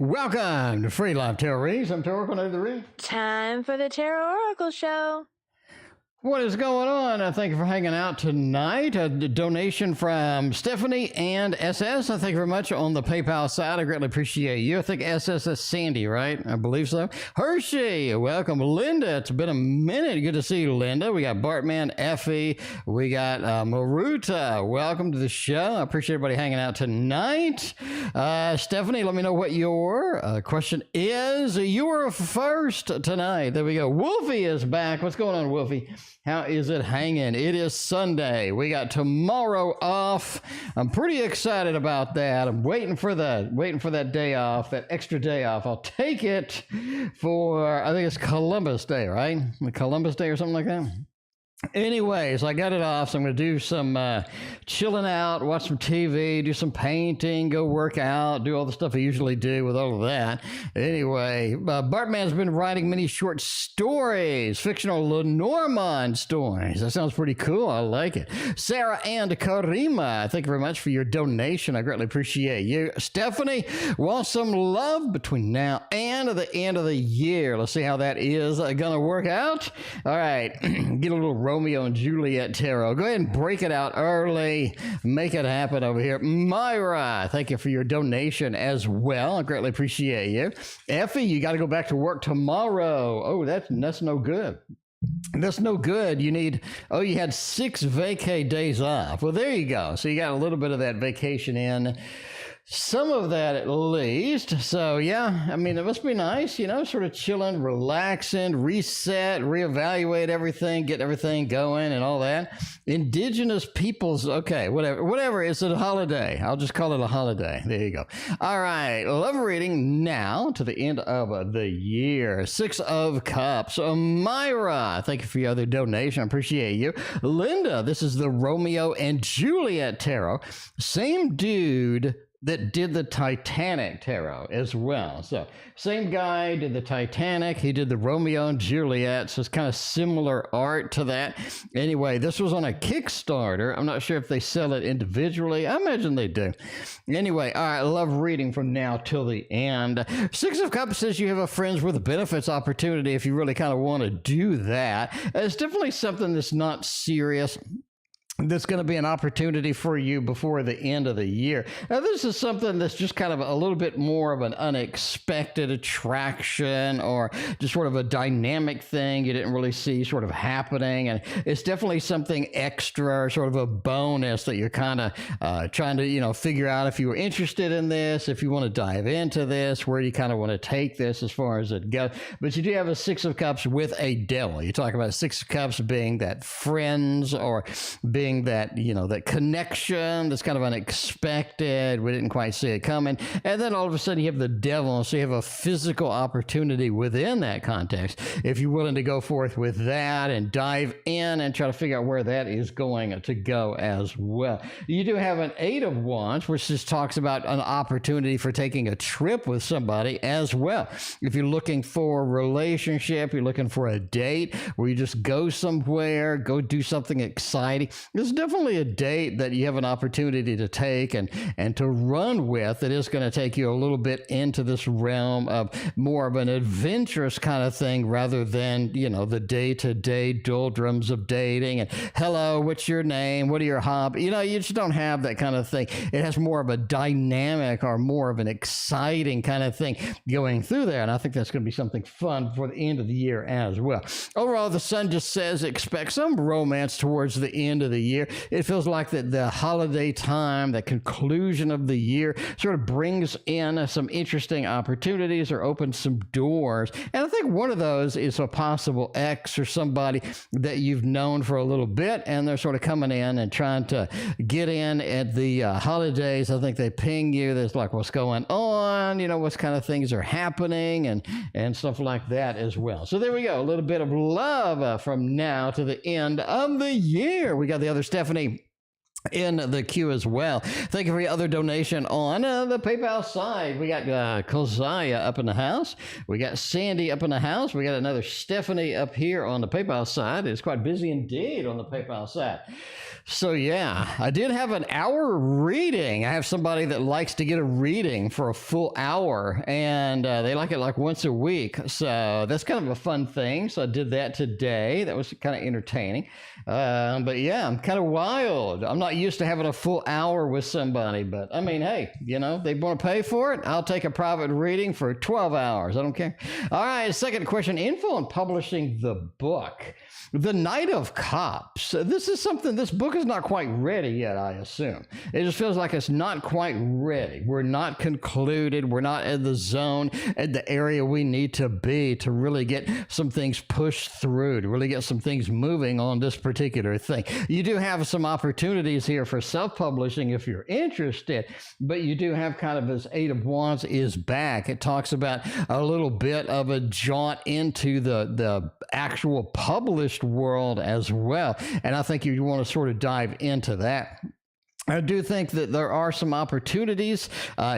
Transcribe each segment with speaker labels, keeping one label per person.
Speaker 1: Welcome to Free Live Tarot Reads. I'm TarotOracle.
Speaker 2: Time for the TarotOracle show.
Speaker 1: What is going on? Thank you for hanging out tonight. A donation from Stephanie and SS. Thank you very much on the PayPal side. I greatly appreciate you. I think SS is Sandy, right? I believe so. Hershey, welcome. Linda, it's been a minute. Good to see you, Linda. We got Bartman, Effie. We got Maruta. Welcome to the show. I appreciate everybody hanging out tonight. Stephanie, let me know what your question is. You were first tonight. There we go. Wolfie is back. What's going on, Wolfie? How is it hanging? It is Sunday. We got tomorrow off. I'm pretty excited about that. I'm waiting for that day off, that extra day off. I'll take it for, I think it's Columbus Day, right? Columbus Day or something like that. Anyways, I got it off, so I'm going to do some chilling out, watch some TV, do some painting, go work out, do all the stuff I usually do with all of that. Anyway, Bartman's been writing many short stories, fictional Lenormand stories. That sounds pretty cool. I like it. Sarah and Karima, thank you very much for your donation. I greatly appreciate you. Stephanie wants some love between now and the end of the year. Let's see how that is going to work out. All right, get a little Romeo and Juliet tarot. Go ahead and break it out early. Make it happen over here. Myra, thank you for your donation as well. I greatly appreciate you. Effie, you got to go back to work tomorrow. Oh, that's no good. That's no good. You had 6 vacay days off. Well, there you go. So you got a little bit of that vacation in. Some of that at least. So yeah, I mean, it must be nice, sort of chilling, relaxing, reset, reevaluate everything, get everything going and all that. Indigenous peoples, okay, whatever, it's a holiday. I'll just call it a holiday. There you go. All right, love reading now to the end of the year. 6 of Cups. Myra, thank you for your other donation. I appreciate you. Linda, this is the Romeo and Juliet tarot. Same dude that did the Titanic tarot as well. So same guy did the Titanic. He did the Romeo and Juliet. So it's kind of similar art to that. Anyway, this was on a Kickstarter. I'm not sure if they sell it individually. I imagine they do. Anyway, all right, I love reading from now till the end. 6 of Cups says you have a friends with benefits opportunity if you really kind of want to do that. It's definitely something that's not serious. That's going to be an opportunity for you before the end of the year. Now, this is something that's just kind of a little bit more of an unexpected attraction or just sort of a dynamic thing you didn't really see sort of happening. And it's definitely something extra, sort of a bonus that you're kind of trying to, figure out if you were interested in this, if you want to dive into this, where you kind of want to take this as far as it goes. But you do have a 6 of Cups with a devil. You talk about 6 of Cups being that friends or being that, that connection that's kind of unexpected. We didn't quite see it coming. And then all of a sudden you have the devil. So you have a physical opportunity within that context. If you're willing to go forth with that and dive in and try to figure out where that is going to go as well. You do have an 8 of Wands, which just talks about an opportunity for taking a trip with somebody as well. If you're looking for a relationship, you're looking for a date where you just go somewhere, go do something exciting. It's definitely a date that you have an opportunity to take and to run with. It is going to take you a little bit into this realm of more of an adventurous kind of thing rather than, the day-to-day doldrums of dating and hello, what's your name? What are your hobbies? You just don't have that kind of thing. It has more of a dynamic or more of an exciting kind of thing going through there. And I think that's going to be something fun for the end of the year as well. Overall, the sun just says expect some romance towards the end of the year. It feels like that the holiday time, the conclusion of the year sort of brings in some interesting opportunities or opens some doors. And I think one of those is a possible ex or somebody that you've known for a little bit and they're sort of coming in and trying to get in at the holidays. I think they ping you. There's like, what's going on? What kind of things are happening and stuff like that as well. So there we go. A little bit of love from now to the end of the year. We got the other Stephanie in the queue as well. Thank you for your other donation on the PayPal side. We got Keziah up in the house. We got Sandy up in the house. We got another Stephanie up here on the PayPal side. It's quite busy indeed on the PayPal side. So yeah, I did have an hour reading. I have somebody that likes to get a reading for a full hour, and they like it like once a week. So that's kind of a fun thing. So I did that today. That was kind of entertaining. But yeah, I'm kind of wild. I'm not used to having a full hour with somebody, but I mean, hey, you know, they want to pay for it. I'll take a private reading for 12 hours. I don't care. All right, second question, info on publishing the book. The Knight of Cups. This is something, this book is not quite ready yet, I assume. It just feels like it's not quite ready. We're not concluded. We're not in the zone, at the area we need to be to really get some things pushed through, to really get some things moving on this particular thing. You do have some opportunities here for self-publishing if you're interested, but you do have kind of this Eight of Wands is back. It talks about a little bit of a jaunt into the actual published world as well. And I think you want to sort of dive into that. I do think that there are some opportunities.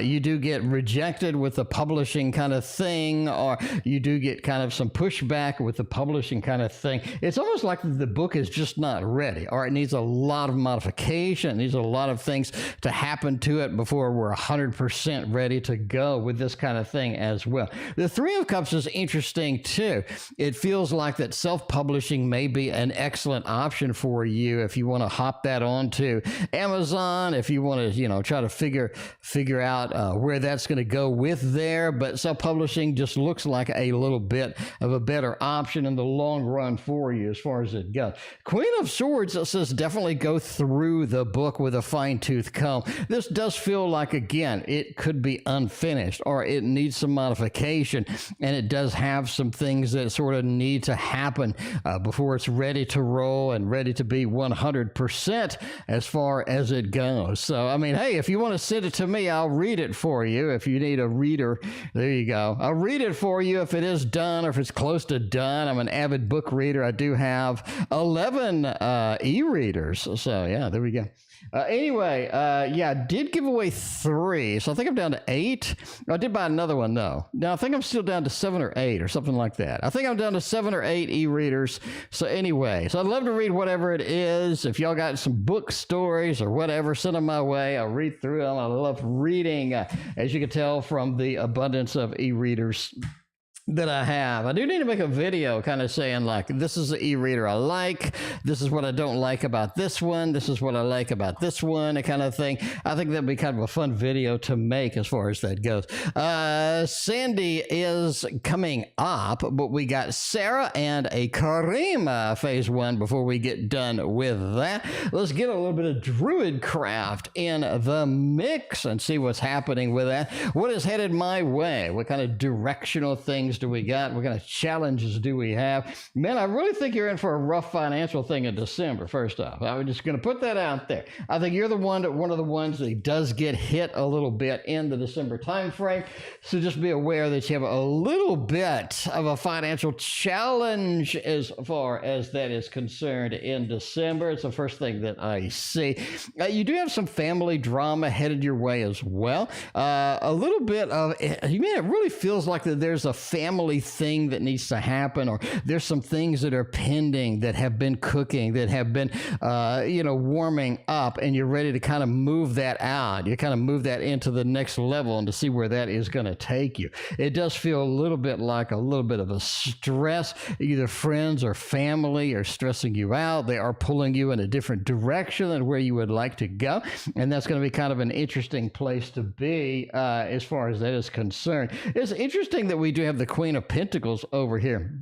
Speaker 1: You do get rejected with the publishing kind of thing, or you do get kind of some pushback with the publishing kind of thing. It's almost like the book is just not ready, or it needs a lot of modification. It needs a lot of things to happen to it before we're 100% ready to go with this kind of thing as well. The Three of Cups is interesting too. It feels like that self-publishing may be an excellent option for you if you want to hop that onto Amazon. If you want to, you know, try to figure out where that's going to go with there, but self-publishing just looks like a little bit of a better option in the long run for you as far as it goes. Queen of Swords says definitely go through the book with a fine-tooth comb. This does feel like, again, it could be unfinished, or it needs some modification, and it does have some things that sort of need to happen before it's ready to roll and ready to be 100% as far as it goes. So, I mean, hey, if you want to send it to me, I'll read it for you. If you need a reader, there you go. I'll read it for you if it is done or if it's close to done. I'm an avid book reader. I do have 11 e-readers. So, yeah, there we go. Anyway, yeah, I did give away 3, so I think I'm down to 8. I did buy another one, though. Now, I think I'm still down to 7 or 8 or something like that. I think I'm down to 7 or 8 e-readers. So anyway, so I'd love to read whatever it is. If y'all got some book stories or whatever, send them my way. I'll read through them. I love reading, as you can tell from the abundance of e-readers that I have. I do need to make a video kind of saying, like, this is the e-reader I like, this is what I don't like about this one, this is what I like about this one, that kind of thing. I think that'd be kind of a fun video to make as far as that goes. Sandy is coming up, but we got Sarah and a Karima phase 1 before we get done with that. Let's get a little bit of Druidcraft in the mix and see what's happening with that. What is headed my way? What kind of directional things do we got? What kind of challenges do we have? Man, I really think you're in for a rough financial thing in December, first off. I'm just going to put that out there. I think you're one of the ones that does get hit a little bit in the December time frame. So just be aware that you have a little bit of a financial challenge as far as that is concerned in December. It's the first thing that I see. You do have some family drama headed your way as well. A little bit of, I mean, it really feels like that there's a family thing that needs to happen, or there's some things that are pending that have been cooking, that have been, warming up, and you're ready to kind of move that out. You kind of move that into the next level and to see where that is going to take you. It does feel a little bit like a little bit of a stress. Either friends or family are stressing you out. They are pulling you in a different direction than where you would like to go. And that's going to be kind of an interesting place to be as far as that is concerned. It's interesting that we do have the Queen of Pentacles over here.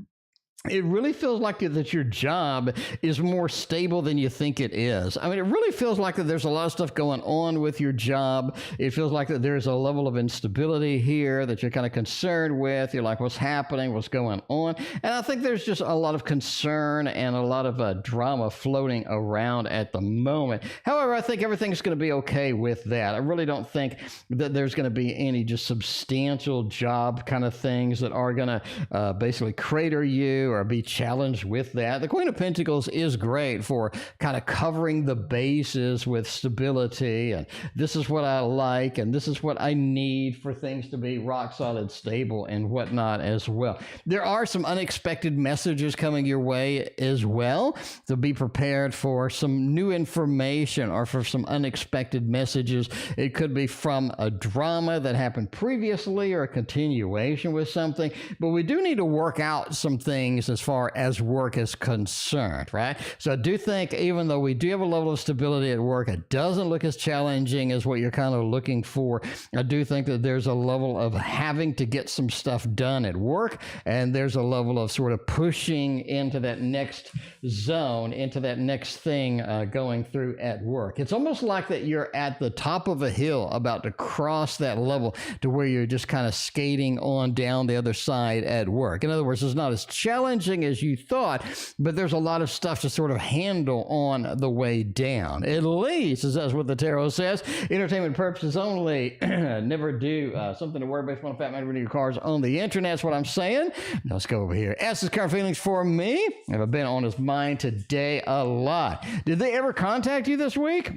Speaker 1: It really feels like that your job is more stable than you think it is. I mean, it really feels like that there's a lot of stuff going on with your job. It feels like that there's a level of instability here that you're kind of concerned with. You're like, what's happening? What's going on? And I think there's just a lot of concern and a lot of drama floating around at the moment. However, I think everything's going to be okay with that. I really don't think that there's going to be any just substantial job kind of things that are going to basically crater you or be challenged with that. The Queen of Pentacles is great for kind of covering the bases with stability, and this is what I like, and this is what I need for things to be rock solid, stable, and whatnot as well. There are some unexpected messages coming your way as well, so be prepared for some new information or for some unexpected messages. It could be from a drama that happened previously or a continuation with something, but we do need to work out some things as far as work is concerned, right? So I do think even though we do have a level of stability at work, it doesn't look as challenging as what you're kind of looking for. I do think that there's a level of having to get some stuff done at work, and there's a level of sort of pushing into that next zone, into that next thing going through at work. It's almost like that you're at the top of a hill about to cross that level to where you're just kind of skating on down the other side at work. In other words, it's not as challenging as you thought, but there's a lot of stuff to sort of handle on the way down. At least, as that's what the tarot says. Entertainment purposes only. Never do something to worry based on a fat man reading your cards on the internet. That's what I'm saying. Now let's go over here. S's current feelings for me. Have I been on his mind today a lot? Did they ever contact you this week?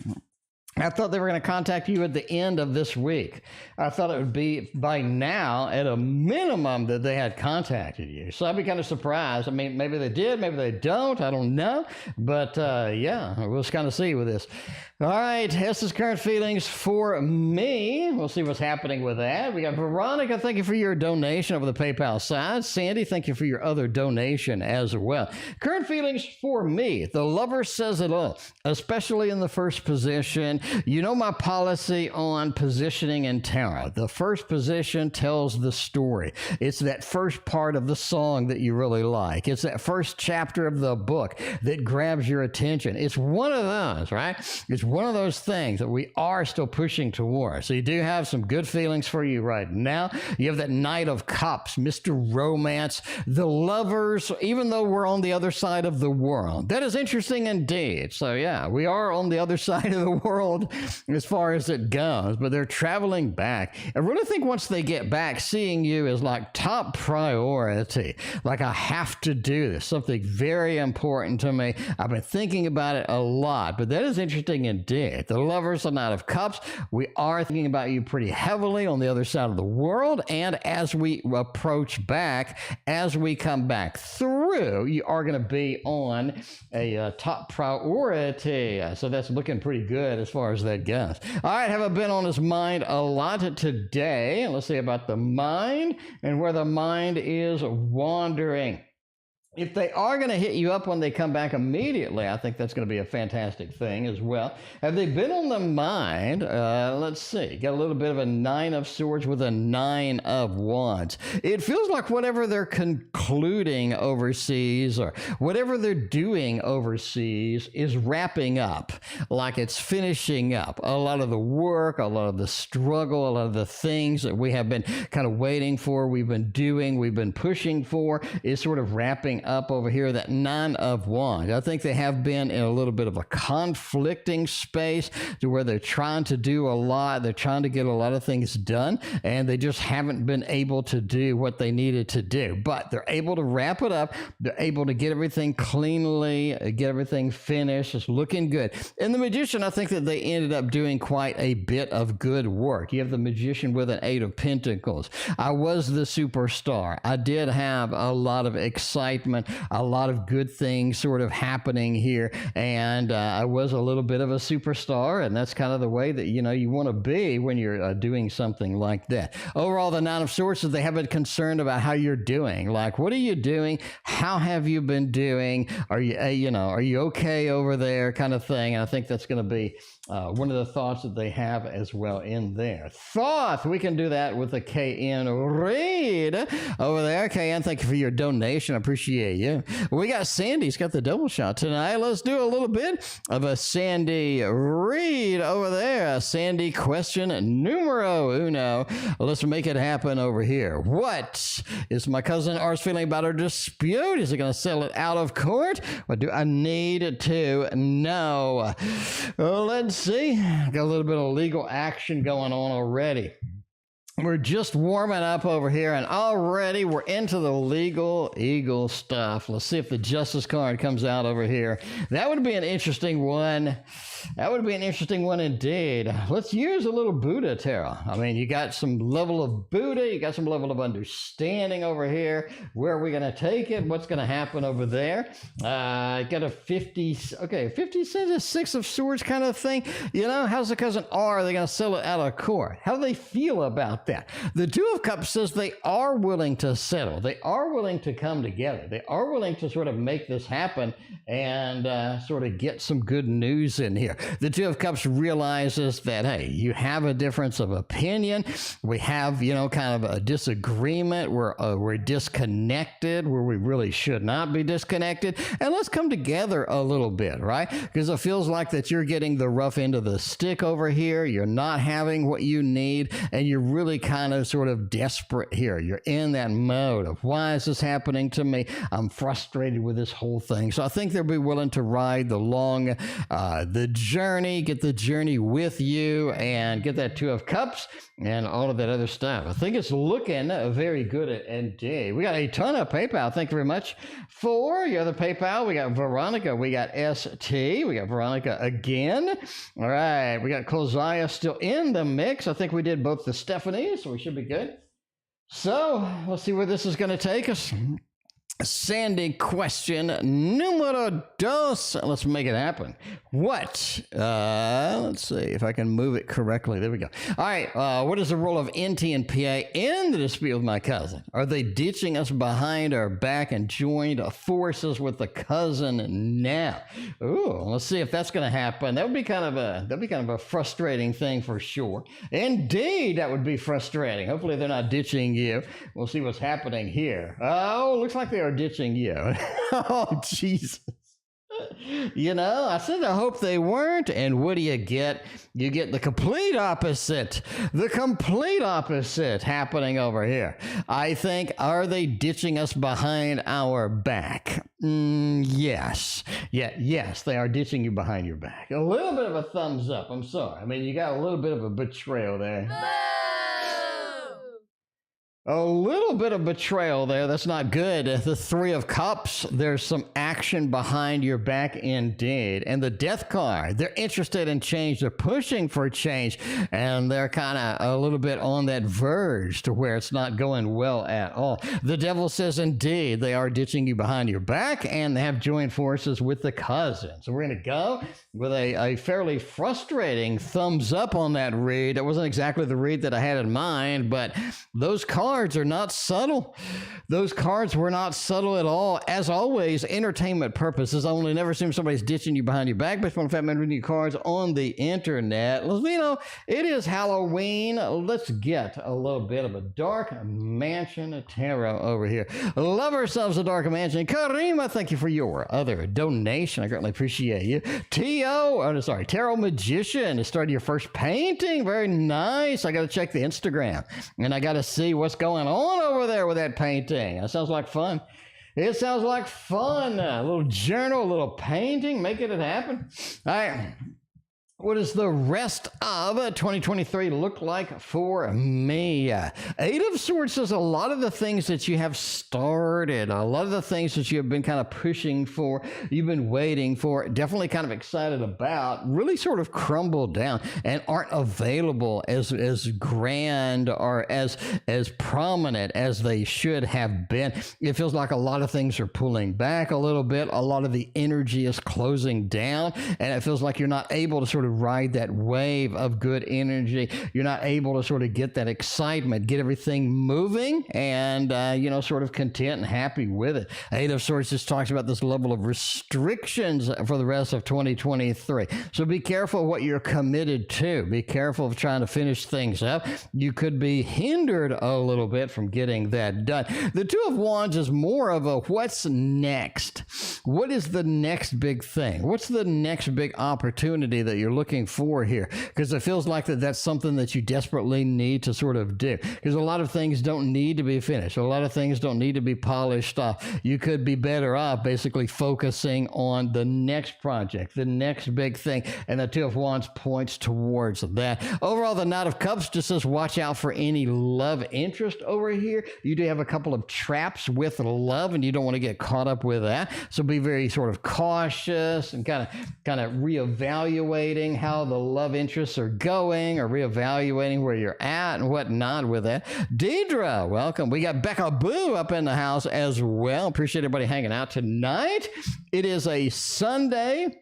Speaker 1: I thought they were going to contact you at the end of this week. I thought it would be by now, at a minimum, that they had contacted you. So I'd be kind of surprised. I mean, maybe they did, maybe they don't. I don't know. But yeah, we'll just kind of see with this. All right, Hess's current feelings for me. We'll see what's happening with that. We got Veronica, thank you for your donation over the PayPal side. Sandy, thank you for your other donation as well. Current feelings for me. The Lover says it all, especially in the first position. You know my policy on positioning in tarot. The first position tells the story. It's that first part of the song that you really like. It's that first chapter of the book that grabs your attention. It's one of those, right? It's one of those things that we are still pushing towards. So you do have some good feelings for you right now. You have that Knight of Cups, Mr. Romance, the Lovers, even though we're on the other side of the world. That is interesting indeed. So yeah, we are on the other side of the world as far as it goes, but they're traveling back. I really think once they get back, seeing you is like top priority. Like, I have to do this, something very important to me. I've been thinking about it a lot, but that is interesting indeed. The Lovers, the Knight of Cups, we are thinking about you pretty heavily on the other side of the world, and as we approach back, as we come back through, you are going to be on a top priority. So that's looking pretty good as far as that goes. All right, have I been on his mind a lot today? Let's see about the mind and where the mind is wandering. If they are going to hit you up when they come back immediately, I think that's going to be a fantastic thing as well. Have they been on the mind? Let's see. Got a little bit of a 9 of Swords with a 9 of Wands. It feels like whatever they're concluding overseas or whatever they're doing overseas is wrapping up, like it's finishing up. A lot of the work, a lot of the struggle, a lot of the things that we have been kind of waiting for, we've been doing, we've been pushing for, is sort of wrapping up over here. That 9 of Wands. I think they have been in a little bit of a conflicting space to where they're trying to do a lot. They're trying to get a lot of things done, and they just haven't been able to do what they needed to do. But they're able to wrap it up. They're able to get everything cleanly, get everything finished. It's looking good. And the Magician, I think that they ended up doing quite a bit of good work. You have the Magician with an 8 of Pentacles. I was the superstar. I did have a lot of excitement, a lot of good things sort of happening here, and I was a little bit of a superstar, and that's kind of the way that you want to be when you're doing something like that. Overall, the 9 of Swords is they have been concerned about how you're doing. Like, what are you doing? How have you been doing? Are you are you okay over there, kind of thing. And I think that's going to be one of the thoughts that they have as well in there. Thought, we can do that with a KN read over there. KN, thank you for your donation. I appreciate appreciate you. We got Sandy's got the double shot tonight. Let's do a little bit of a Sandy read over there. Sandy question numero uno. Let's make it happen over here. What is my cousin R's feeling about her dispute? Is he going to settle it out of court? What do I need to know? Let's see. Got a little bit of legal action going on already. We're just warming up over here, and already we're into the legal eagle stuff. Let's see if the justice card comes out over here. That would be an interesting one. That would be an interesting one indeed. Let's use a little Buddha tarot. I mean, you got some level of Buddha, you got some level of understanding over here. Where are we going to take it? What's going to happen over there? Got a 50, okay, 50 cents, a 6 of swords kind of thing. You know, how's the cousin R? Are they going to settle it out of court? How do they feel about that? The Two of Cups says they are willing to settle. They are willing to come together. They are willing to sort of make this happen and sort of get some good news in here. The Two of Cups realizes that, hey, you have a difference of opinion. We have, you know, kind of a disagreement. We're disconnected where we really should not be disconnected. And let's come together a little bit, right? Because it feels like that you're getting the rough end of the stick over here. You're not having what you need, and you're really kind of sort of desperate here. You're in that mode of, why is this happening to me? I'm frustrated with this whole thing. So I think they'll be willing to ride the journey, get the journey with you, and get that Two of Cups and all of that other stuff. I think it's looking very good indeed. We got a ton of PayPal. Thank you very much for your other PayPal. We got Veronica. We got ST. We got Veronica again. All right. We got Keziah still in the mix. I think we did both the Stephanie, so we should be good. So let's see where this is going to take us. Sandy question numero dos. Let's make it happen. What? Let's see if I can move it correctly. There we go. All right. What is the role of NT and PA in the dispute with my cousin? Are they ditching us behind our back and joined forces with the cousin now? Ooh, let's see if that's going to happen. That'd be kind of a frustrating thing for sure. Indeed, that would be frustrating. Hopefully they're not ditching you. We'll see what's happening here. Oh, looks like they are ditching you. Oh, Jesus. You know, I said I hope they weren't, and what do you get? You get the complete opposite. The complete opposite happening over here. I think, are they ditching us behind our back? Yes. Yeah, yes, they are ditching you behind your back. A little bit of a thumbs up. I'm sorry. I mean, you got a little bit of a betrayal there. A little bit of betrayal there. That's not good. The Three of Cups, there's some action behind your back indeed. And the Death card, they're interested in change. They're pushing for change. And they're kind of a little bit on that verge to where it's not going well at all. The Devil says, indeed, they are ditching you behind your back, and they have joined forces with the cousin. So we're going to go with a fairly frustrating thumbs up on that read. It wasn't exactly the read that I had in mind, but those cards are not subtle. Those cards were not subtle at all. As always, entertainment purposes only. Never assume somebody's ditching you behind your back. Based on Fat Man reading your cards on the internet. You know, it is Halloween. Let's get a little bit of a Dark Mansion tarot over here. Love ourselves a Dark Mansion. Karima, thank you for your other donation. I greatly appreciate you. Tarot Magician has started your first painting. Very nice. I got to check the Instagram, and I got to see what's going on over there with that painting. That sounds like fun. It sounds like fun. A little journal, a little painting, making it happen. All right. What does the rest of 2023 look like for me? Eight of Swords says a lot of the things that you have started, a lot of the things that you have been kind of pushing for, you've been waiting for, definitely kind of excited about, really sort of crumbled down and aren't available as grand or as prominent as they should have been. It feels like a lot of things are pulling back a little bit. A lot of the energy is closing down, and it feels like you're not able to sort of ride that wave of good energy. You're not able to sort of get that excitement, get everything moving, and, sort of content and happy with it. Eight of Swords just talks about this level of restrictions for the rest of 2023. So be careful what you're committed to. Be careful of trying to finish things up. You could be hindered a little bit from getting that done. The Two of Wands is more of a what's next? What is the next big thing? What's the next big opportunity that you're looking for here? Because it feels like that's something that you desperately need to sort of do. Because a lot of things don't need to be finished. A lot of things don't need to be polished off. You could be better off basically focusing on the next project, the next big thing. And the Two of Wands points towards that. Overall, the Knight of Cups just says watch out for any love interest over here. You do have a couple of traps with love, and you don't want to get caught up with that. So be very sort of cautious and kind of reevaluating how the love interests are going, or reevaluating where you're at and whatnot with that. Deidre, welcome. We got Becca Boo up in the house as well. Appreciate everybody hanging out tonight. It is a Sunday,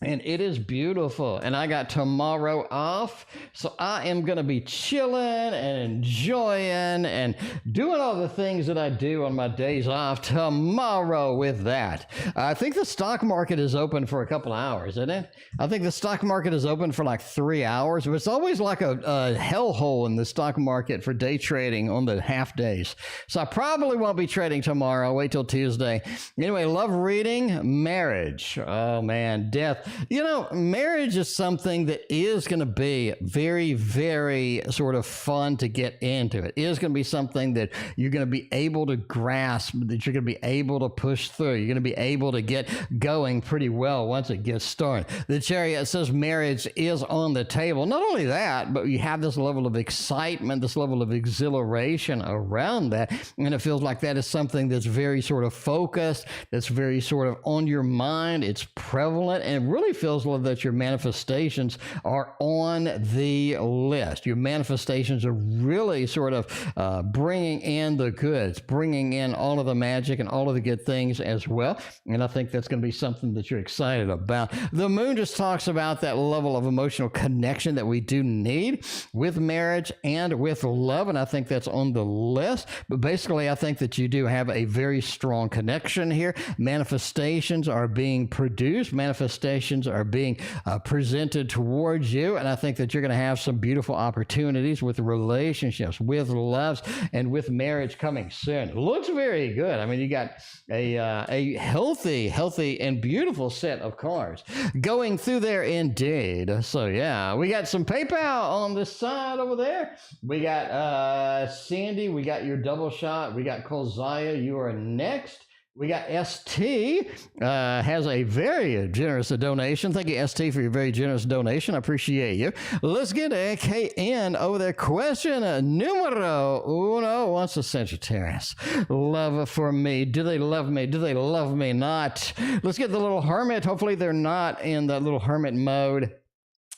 Speaker 1: and it is beautiful, and I got tomorrow off, so I am going to be chilling and enjoying and doing all the things that I do on my days off tomorrow with that. I think the stock market is open for a couple hours, isn't it? I think the stock market is open for like 3 hours, but it's always like a hellhole in the stock market for day trading on the half days. So I probably won't be trading tomorrow. I'll wait till Tuesday. Anyway, love reading, marriage. Oh man, death. Marriage is something that is going to be very, very sort of fun to get into. It is going to be something that you're going to be able to grasp, that you're going to be able to push through. You're going to be able to get going pretty well once it gets started. The Chariot says marriage is on the table. Not only that, but you have this level of excitement, this level of exhilaration around that. And it feels like that is something that's very sort of focused, that's very sort of on your mind. It's prevalent, and it really feels like that your manifestations are on the list. Your manifestations are really sort of bringing in the goods, bringing in all of the magic and all of the good things as well. And I think that's going to be something that you're excited about. The Moon just talks about that level of emotional connection that we do need with marriage and with love. And I think that's on the list. But basically, I think that you do have a very strong connection here. Manifestations are being produced. Manifestations are being presented towards you, and I think that you're going to have some beautiful opportunities with relationships, with loves, and with marriage coming soon. It looks very good. I mean, you got a healthy and beautiful set of cards going through there indeed. So yeah, we got some PayPal on this side over there. We got Sandy, we got your double shot, we got Kolzaya, you are next. We got ST, has a very generous donation. Thank you, ST, for your very generous donation. I appreciate you. Let's get a KN over there. Question numero uno. Wants a Sagittarius. Love for me. Do they love me? Do they love me not? Let's get the little hermit. Hopefully they're not in the little hermit mode.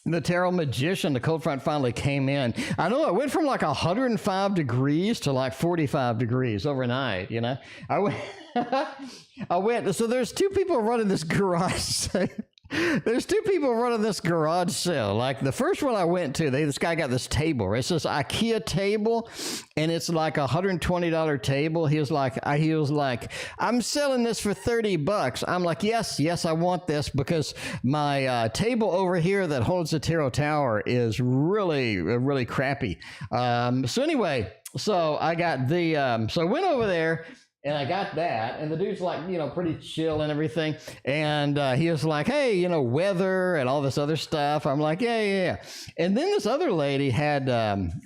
Speaker 1: The Tarot Magician, the cold front finally came in. I know it went from like 105 degrees to like 45 degrees overnight, I went, so there's two people running this garage sale. There's two people running this garage sale. Like the first one I went to, this guy got this table, right? It's this IKEA table, and it's like $120 table. He was like, I'm selling this for $30. I'm like, yes, I want this because my table over here that holds the tarot tower is really, really crappy. So anyway, so I got so I went over there. And I got that, and the dude's like, pretty chill and everything. And he was like, hey, weather and all this other stuff. I'm like, yeah. And then this other lady had an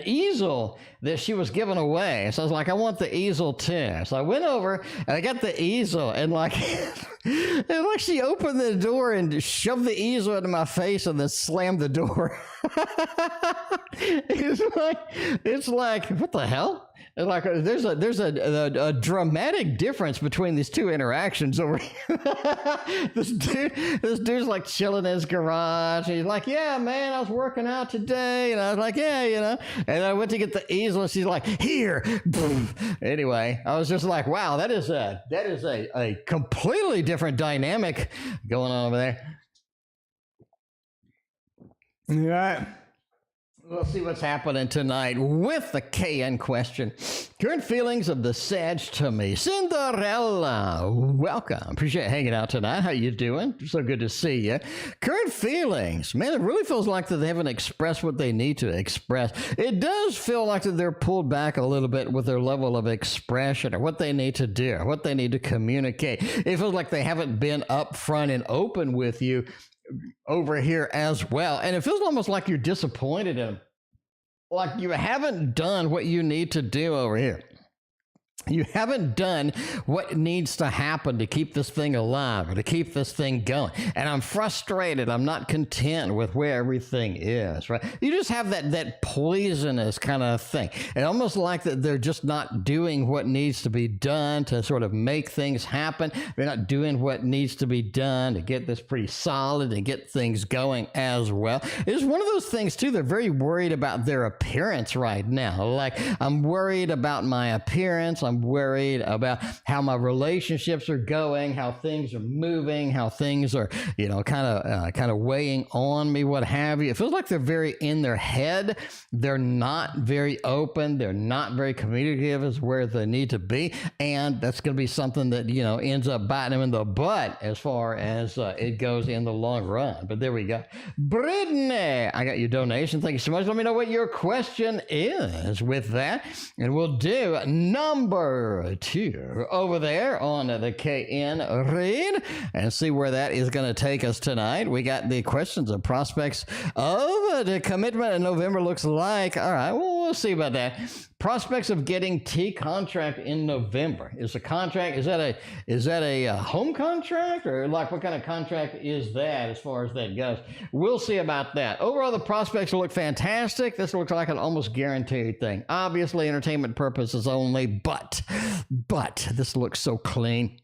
Speaker 1: easel that she was giving away. So I was like, I want the easel too. So I went over and I got the easel, and like, she opened the door and shoved the easel into my face and then slammed the door. It's like, what the hell? Like there's a dramatic difference between these two interactions over here. This dude's like chilling in his garage. He's like, yeah, man, I was working out today. And I was like, yeah, And I went to get the easel, and she's like, here. Anyway, I was just like, wow, that is a completely different dynamic going on over there. All right. We'll see what's happening tonight with the KN question. Current feelings of the Sag to me. Cinderella, welcome. Appreciate hanging out tonight. How you doing? So good to see you. Current feelings. Man, it really feels like that they haven't expressed what they need to express. It does feel like that they're pulled back a little bit with their level of expression or what they need to do, or what they need to communicate. It feels like they haven't been upfront and open with you over here as well. And it feels almost like you're disappointed in them. Like you haven't done what you need to do over here. You haven't done what needs to happen to keep this thing alive or to keep this thing going. And I'm frustrated. I'm not content with where everything is, right? You just have that poisonous kind of thing. And almost like that they're just not doing what needs to be done to sort of make things happen. They're not doing what needs to be done to get this pretty solid and get things going as well. It's one of those things, too. They're very worried about their appearance right now. Like, I'm worried about my appearance. I'm worried about how my relationships are going, how things are moving, how things are, kind of weighing on me, what have you. It feels like they're very in their head. They're not very open. They're not very communicative as where they need to be. And that's going to be something that, ends up biting them in the butt as far as it goes in the long run. But there we go. Britnay, I got your donation. Thank you so much. Let me know what your question is with that. And we'll do number 2 over there on the KN read and see where that is going to take us tonight. We got the questions of prospects of the commitment in November looks like. All right, well, we'll see about that. Prospects of getting T contract in November. Is the contract, is that a home contract, or like what kind of contract is that as far as that goes? We'll see about that. Overall, the prospects look fantastic. This looks like an almost guaranteed thing. Obviously, entertainment purposes only, but this looks so clean.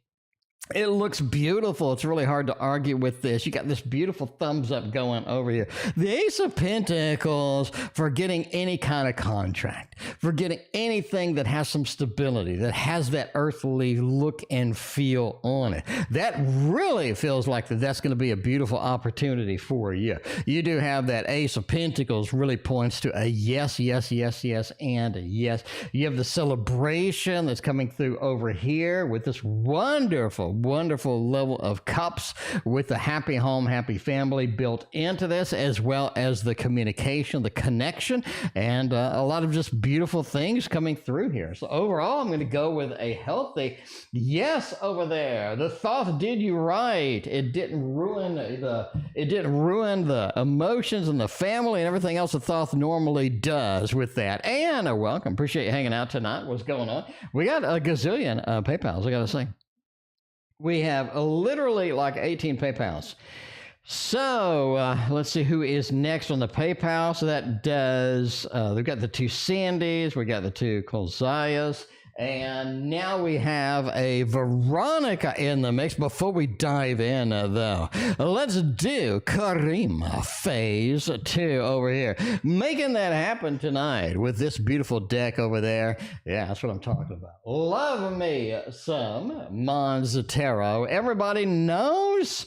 Speaker 1: It looks beautiful. It's really hard to argue with this. You got this beautiful thumbs up going over here. The Ace of Pentacles for getting any kind of contract, for getting anything that has some stability, that has that earthly look and feel on it. That really feels like that's going to be a beautiful opportunity for you. You do have that Ace of Pentacles really points to a yes, yes, yes, yes, and a yes. You have the celebration that's coming through over here with this wonderful level of cups with the happy home, happy family built into this, as well as the communication, the connection, and a lot of just beautiful things coming through here. So overall, I'm going to go with a healthy yes over there. The thought did you right. It didn't ruin the emotions and the family and everything else the thought normally does with that. And welcome. Appreciate you hanging out tonight. What's going on? We got a gazillion PayPals, I got to say. We have literally like 18 PayPals. So let's see who is next on the PayPal. So that does, we've got the 2 Sandys, we got the 2 Colzias, and now we have a Veronica in the mix. Before we dive in, though, let's do Karima phase 2 over here. Making that happen tonight with this beautiful deck over there. Yeah, that's what I'm talking about. Love me some Mons Tarot. Everybody knows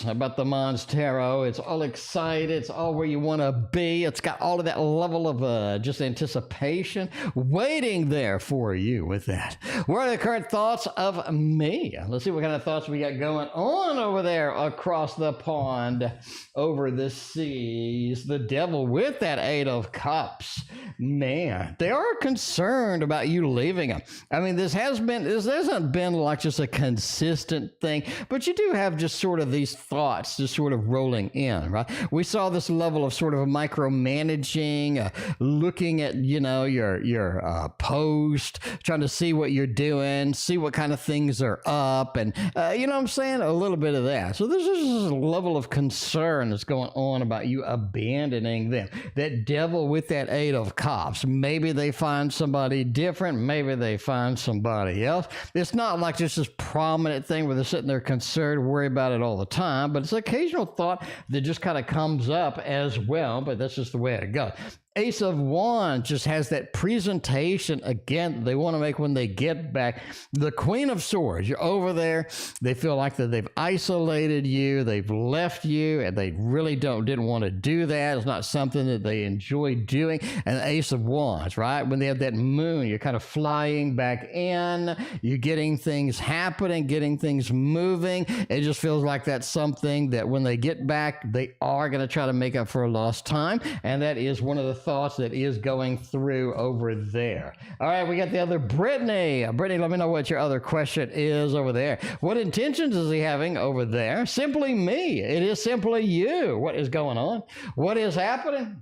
Speaker 1: about the Mons Tarot. It's all excited. It's all where you want to be. It's got all of that level of just anticipation waiting there for you with that. What are the current thoughts of me? Let's see what kind of thoughts we got going on over there across the pond, over the seas. The devil with that 8 of Cups. Man, they are concerned about you leaving them. I mean, this hasn't been like just a consistent thing, but you do have just sort of these thoughts just sort of rolling in, right? We saw this level of sort of micromanaging, looking at, your post, trying to see what you're doing, see what kind of things are up, and you know what I'm saying? A little bit of that. So there's just this level of concern that's going on about you abandoning them. That devil with that 8 of Cups. Maybe they find somebody different. Maybe they find somebody else. It's not like just this prominent thing where they're sitting there concerned, worry about it all the time, but it's an occasional thought that just kind of comes up as well, but that's just the way it goes. Ace of Wands just has that presentation again they want to make when they get back. The Queen of Swords, you're over there. They feel like that they've isolated you, they've left you, and they really didn't want to do that. It's not something that they enjoy doing. And the Ace of Wands, right? When they have that moon, you're kind of flying back in, you're getting things happening, getting things moving. It just feels like that's something that when they get back, they are going to try to make up for a lost time. And that is one of the thoughts that is going through over there. All right, we got the other Britnay. Britnay, let me know what your other question is over there. What intentions is he having over there? Simply me. It is simply you. What is going on? What is happening?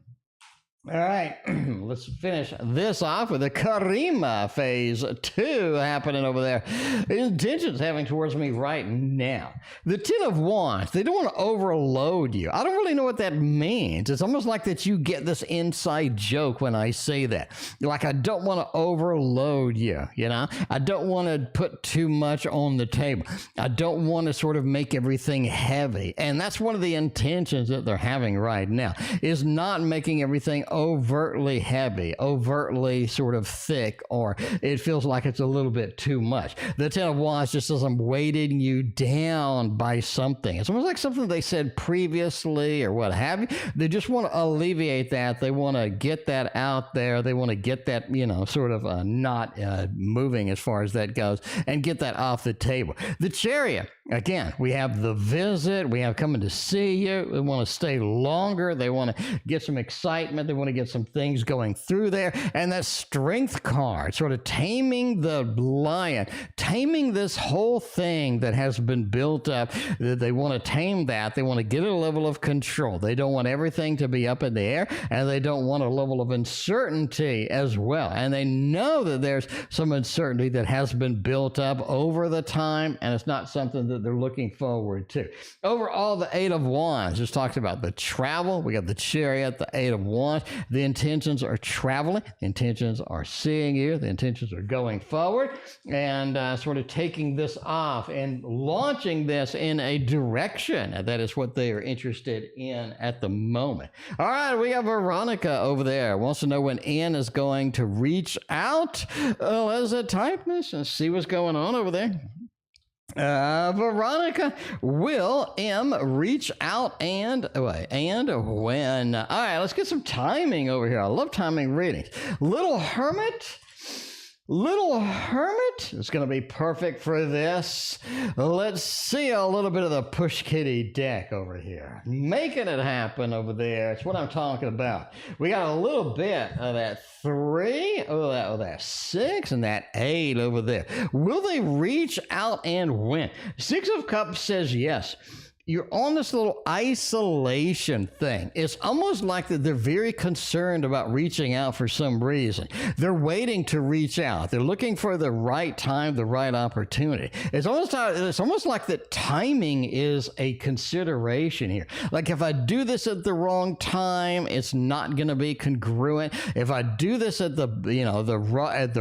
Speaker 1: All right, let's finish this off with the karima phase 2 happening over there. The intentions having towards me right now. The Ten of Wands, they don't want to overload you. I don't really know what that means. It's almost like that you get this inside joke when I say that. Like, I don't want to overload you, you know? I don't want to put too much on the table. I don't want to sort of make everything heavy. And that's one of the intentions that they're having right now, is not making everything overtly heavy, overtly sort of thick, or it feels like it's a little bit too much. The Ten of Wands just says, I'm weighting you down by something. It's almost like something they said previously or what have you. They just want to alleviate that. They want to get that out there. They want to get that, you know, sort of not moving as far as that goes, and get that off the table. The Chariot, again, we have the visit. We have coming to see you. They want to stay longer. They want to get some excitement. They want to get some things going through there. And that Strength card, sort of taming the lion, taming this whole thing that has been built up. They want to tame that. They want to get a level of control. They don't want everything to be up in the air, and they don't want a level of uncertainty as well. And they know that there's some uncertainty that has been built up over the time, and it's not something that they're looking forward to. Overall, the Eight of Wands just talked about the travel. We got the Chariot, the Eight of Wands. The intentions are traveling. The intentions are seeing you. The intentions are going forward and sort of taking this off and launching this in a direction. That is what they are interested in at the moment. All right, we got Veronica over there. Wants to know when Ian is going to reach out. Let's type this and see what's going on over there. Veronica, will M reach out and when? All right, let's get some timing over here. I love timing readings. Little Hermit is going to be perfect for this. Let's see a little bit of the Push Kitty deck over here. Making it happen over there. It's what I'm talking about. We got a little bit of that 3, that 6, and that 8 over there. Will they reach out and win? 6 of Cups says yes. You're on this little isolation thing. It's almost like that they're very concerned about reaching out for some reason. They're waiting to reach out. They're looking for the right time, the right opportunity. It's almost like that timing is a consideration here. Like, if I do this at the wrong time, it's not going to be congruent. If I do this at the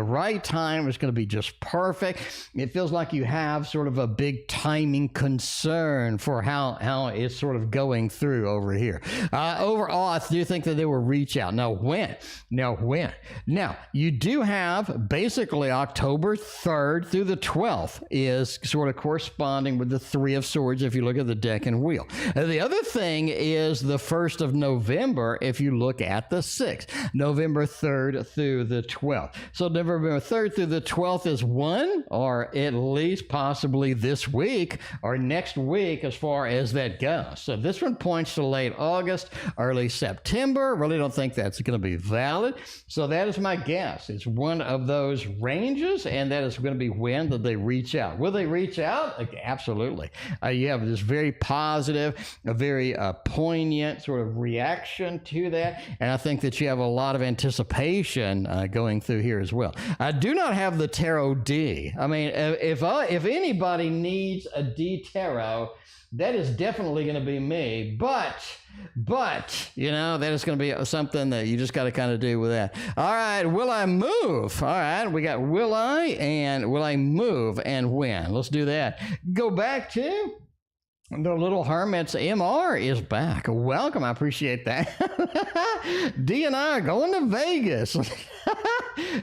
Speaker 1: right time, it's going to be just perfect. It feels like you have sort of a big timing concern for how it's sort of going through over here. Overall, I do think that they will reach out. Now, when? Now, you do have basically October 3rd through the 12th is sort of corresponding with the 3 of Swords if you look at the deck and wheel. The other thing is the 1st of November if you look at the 6th. November 3rd through the 12th. So November 3rd through the 12th is one, or at least possibly this week or next week as far as that goes. So this one points to late August, early September. Really don't think that's going to be valid. So that is my guess. It's one of those ranges, and that is going to be when that they reach out. Will they reach out? Absolutely. You have this very positive, a very poignant sort of reaction to that, and I think that you have a lot of anticipation going through here as well. I do not have the Tarot D. I mean, if anybody needs a D Tarot, that is definitely going to be me, but, you know, that is going to be something that you just got to kind of do with that. All right, will I move? All right, we got will I move and when? Let's do that. Go back to The Little Hermits MR is back. Welcome. I appreciate that. D and I are going to Vegas.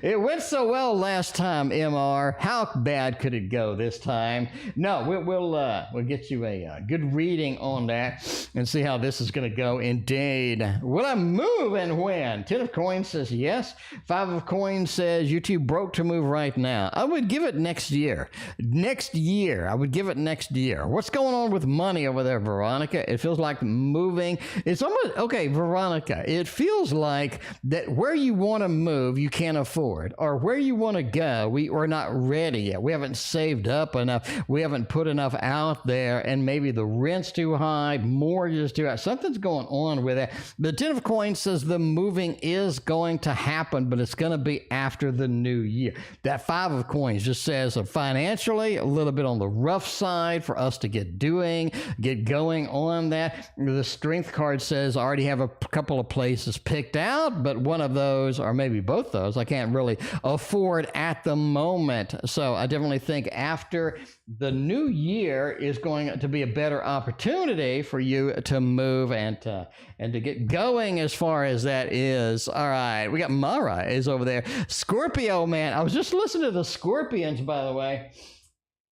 Speaker 1: It went so well last time, MR. How bad could it go this time? No, we'll get you a good reading on that and see how this is going to go. Indeed. Will I move and when? 10 of coins says yes. 5 of coins says you too broke to move right now. I would give it next year. Next year. I would give it next year. What's going on with money over there, Veronica? It feels like moving. It's almost, okay, Veronica, it feels like that where you want to move, you can't afford, or where you want to go, we're not ready yet. We haven't saved up enough. We haven't put enough out there, and maybe the rent's too high, mortgage is too high. Something's going on with it. The 10 of coins says the moving is going to happen, but it's going to be after the new year. That 5 of coins just says financially a little bit on the rough side for us to get going on that. The strength card says I already have a couple of places picked out, but one of those, or maybe both those, I can't really afford at the moment. So I definitely think after the new year is going to be a better opportunity for you to move and to get going as far as that is. All right, we got Maira is over there. Scorpio, man. I was just listening to the Scorpions, by the way.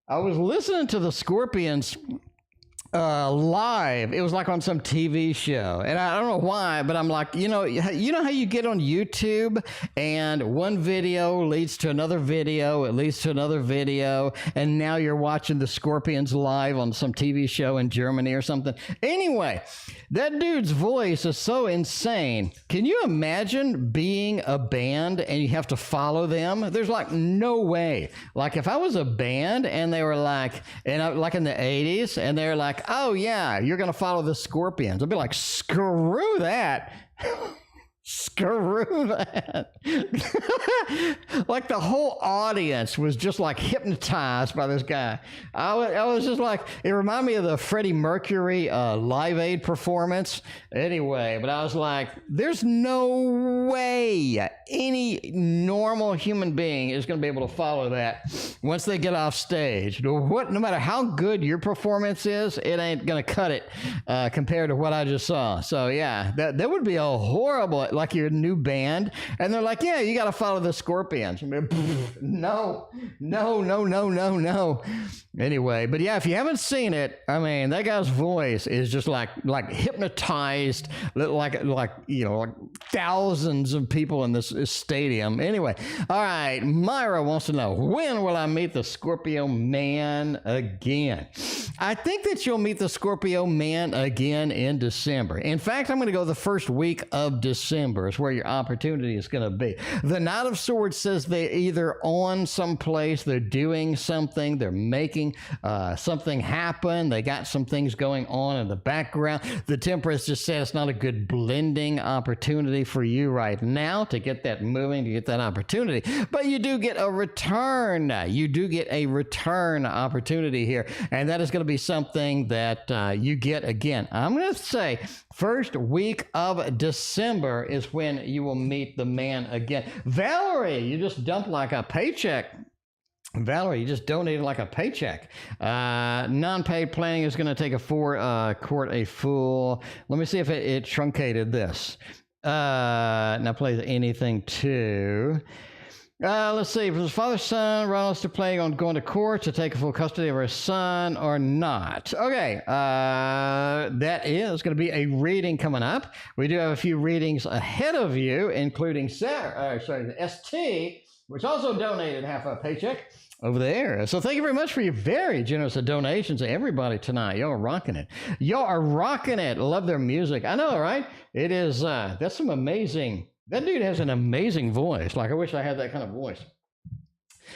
Speaker 1: I was listening to the Scorpions live. It was like on some TV show, and I don't know why, but I'm like, you know how you get on YouTube and one video leads to another video, it leads to another video, and now you're watching the Scorpions live on some TV show in Germany or something. Anyway, that dude's voice is so insane. Can you imagine being a band and you have to follow them? There's like no way. Like if I was a band and they were like, like in the 80s, and they're like, oh yeah, you're going to follow the Scorpions. I'd be like, screw that. Screw that. Like the whole audience was just like hypnotized by this guy. I was just like, it reminded me of the Freddie Mercury Live Aid performance. Anyway, but I was like, there's no way any normal human being is going to be able to follow that once they get off stage. No matter how good your performance is, it ain't going to cut it compared to what I just saw. So yeah, that would be a horrible, like your new band, and they're like, yeah, you got to follow the Scorpions. No. Anyway, but yeah, if you haven't seen it, I mean, that guy's voice is just like hypnotized, like thousands of people in this stadium. Anyway, all right, Maira wants to know, when will I meet the Scorpio man again? I think that you'll meet the Scorpio man again in December. In fact, I'm going to go the first week of December is where your opportunity is going to be. The Knight of Swords says they're either on someplace, they're doing something, they're making something happen, they got some things going on in the background. The Temperance just said it's not a good blending opportunity for you right now to get that moving, to get that opportunity. But you do get a return. You do get a return opportunity here, and that is going to be something that you get again. I'm going to say first week of December is when you will meet the man again. Valerie, you just dumped like a paycheck. Valerie, you just donated like a paycheck. Non-paid planning is going to take a court a fool. Let me see if it truncated this. Now plays anything too. Let's see. If his father's son, Ronald's to play on going to court to take full custody of her son or not. Okay. That is going to be a reading coming up. We do have a few readings ahead of you, including the ST, which also donated half a paycheck over there. So thank you very much for your very generous donations to everybody tonight. Y'all are rocking it. Y'all are rocking it. Love their music. I know, right? It is, that's some amazing, that dude has an amazing voice. Like, I wish I had that kind of voice.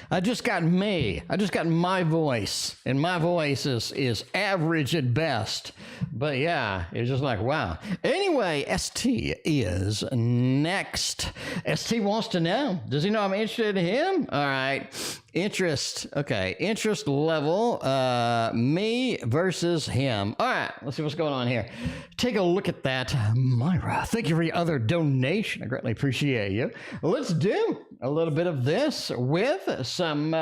Speaker 1: I just got my voice, and my voice is average at best. But yeah, it's just like, wow. Anyway, ST is next. ST wants to know, does he know I'm interested in him? All right. Interest. Okay. Interest level, me versus him. All right. let's see what's going on here. Take a look at that, Myra. Thank you for your other donation. I greatly appreciate you. Let's do a little bit of this with some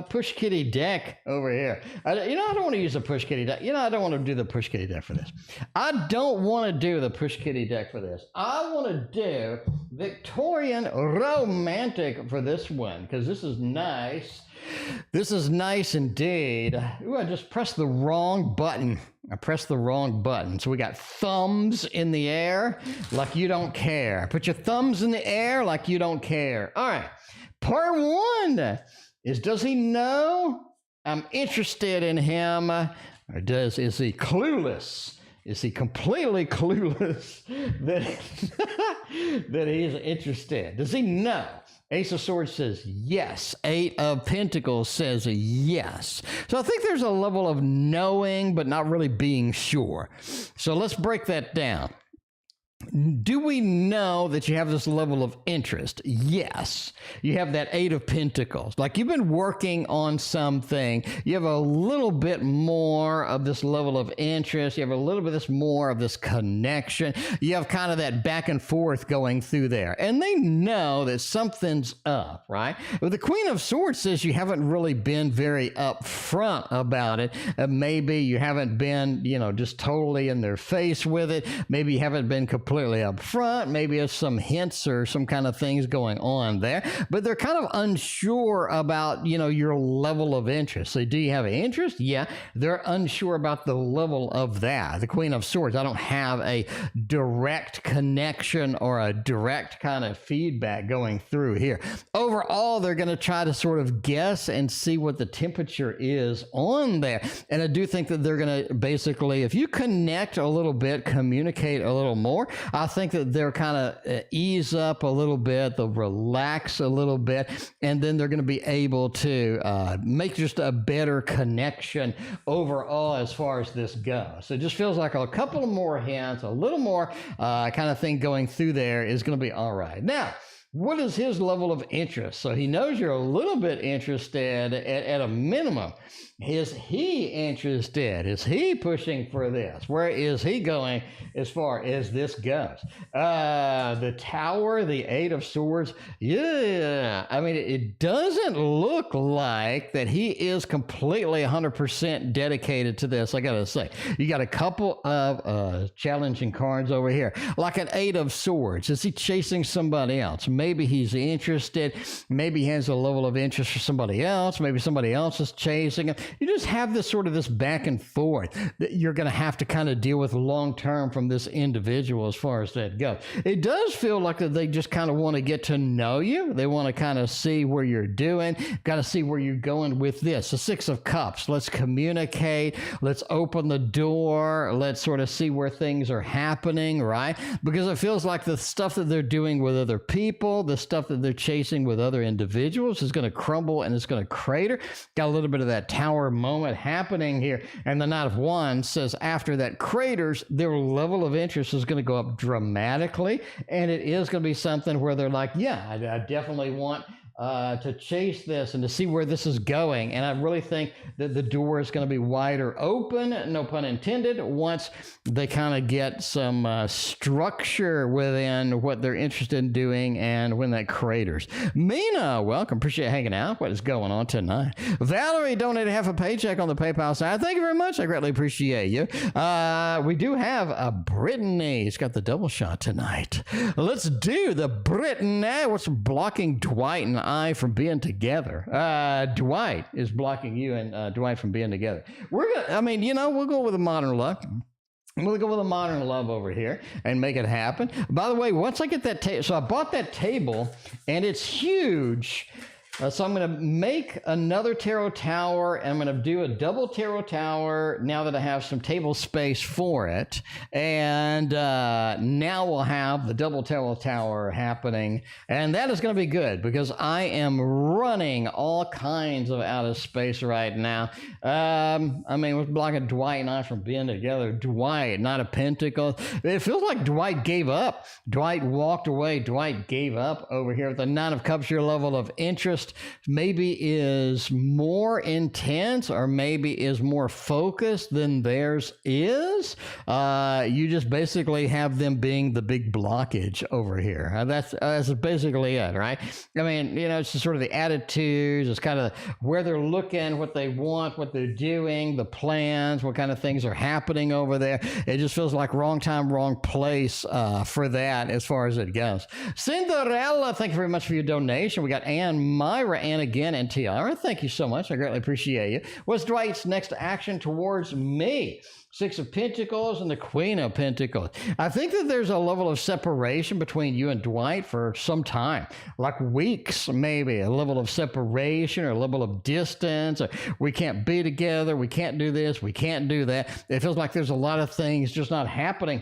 Speaker 1: push kitty deck over here. I don't want to use a push kitty deck. I don't want to do the push kitty deck for this. I don't want to do the push kitty deck for this. I want to do Victorian romantic for this one because this is nice. This is nice indeed. Ooh, I just pressed the wrong button. I pressed the wrong button. So we got thumbs in the air like you don't care. Put your thumbs in the air like you don't care. All right. Part one is, does he know I'm interested in him? Or is he clueless? Is he completely clueless that he's interested? Does he know? Ace of Swords says yes. Eight of Pentacles says yes. So I think there's a level of knowing, but not really being sure. So let's break that down. Do we know that you have this level of interest? Yes. You have that Eight of Pentacles. Like you've been working on something. You have a little bit more of this level of interest. You have a little bit more of this connection. You have kind of that back and forth going through there. And they know that something's up, right? But the Queen of Swords says you haven't really been very upfront about it. Maybe you haven't been, just totally in their face with it. Maybe you haven't been completely up front. Maybe there's some hints or some kind of things going on there, but they're kind of unsure about, your level of interest. So do you have interest? Yeah. They're unsure about the level of that. The Queen of Swords, I don't have a direct connection or a direct kind of feedback going through here. Overall, they're going to try to sort of guess and see what the temperature is on there. And I do think that they're going to basically, if you connect a little bit, communicate a little more, I think that they're kind of ease up a little bit, they'll relax a little bit, and then they're going to be able to make just a better connection overall as far as this goes. So it just feels like a couple of more hints, a little more kind of thing going through there is going to be all right. Now, what is his level of interest? So he knows you're a little bit interested at a minimum. Is he interested? Is he pushing for this? Where is he going as far as this goes? The Tower, the Eight of Swords. Yeah. I mean, it doesn't look like that he is completely 100% dedicated to this. I got to say, you got a couple of challenging cards over here, like an Eight of Swords. Is he chasing somebody else? Maybe he's interested. Maybe he has a level of interest for somebody else. Maybe somebody else is chasing him. You just have this sort of this back and forth that you're going to have to kind of deal with long term from this individual as far as that goes. It does feel like that they just kind of want to get to know you. They want to kind of see where you're doing, got to see where you're going with this. The Six of Cups. Let's communicate. Let's open the door. Let's sort of see where things are happening, right? Because it feels like the stuff that they're doing with other people, the stuff that they're chasing with other individuals is going to crumble and it's going to crater. Got a little bit of that Tower moment happening here. And the Knight of Wands says after that craters, their level of interest is going to go up dramatically. And it is going to be something where they're like, yeah, I definitely want to chase this and to see where this is going. And I really think that the door is going to be wider open, no pun intended, once they kind of get some structure within what they're interested in doing and when that craters. Mina, welcome. Appreciate hanging out. What is going on tonight? Valerie donated half a paycheck on the PayPal side. Thank you very much. I greatly appreciate you. We do have a Britnay. He's got the double shot tonight. Let's do the Britnay. What's blocking Dwight and I from being together? Dwight is blocking you and Dwight from being together. We'll go with a modern luck. We'll go with a modern love over here and make it happen. By the way, once I get that table, so I bought that table and it's huge. So I'm going to make another tarot tower, and I'm going to do a double tarot tower now that I have some table space for it. And now we'll have the double tarot tower happening. And that is going to be good because I am running all kinds of out of space right now. We're blocking Dwight and I from being together. Dwight, Knight of Pentacles. It feels like Dwight gave up. Dwight walked away. Dwight gave up over here with the Nine of Cups, your level of interest just maybe is more intense or maybe is more focused than theirs is. You just basically have them being the big blockage over here. That's basically it, right? I mean, you know, it's just sort of the attitudes, it's kind of where they're looking, what they want, what they're doing, the plans, what kind of things are happening over there. It just feels like wrong time, wrong place for that as far as it goes. Cinderella, thank you very much for your donation. We got Ann, Myra, Ann again, and Tiara. Thank you so much. I greatly appreciate you. What's Dwight's next action towards me? Six of Pentacles and the Queen of Pentacles. I think that there's a level of separation between you and Dwight for some time, like weeks, maybe a level of separation or a level of distance. Or we can't be together. We can't do this. We can't do that. It feels like there's a lot of things just not happening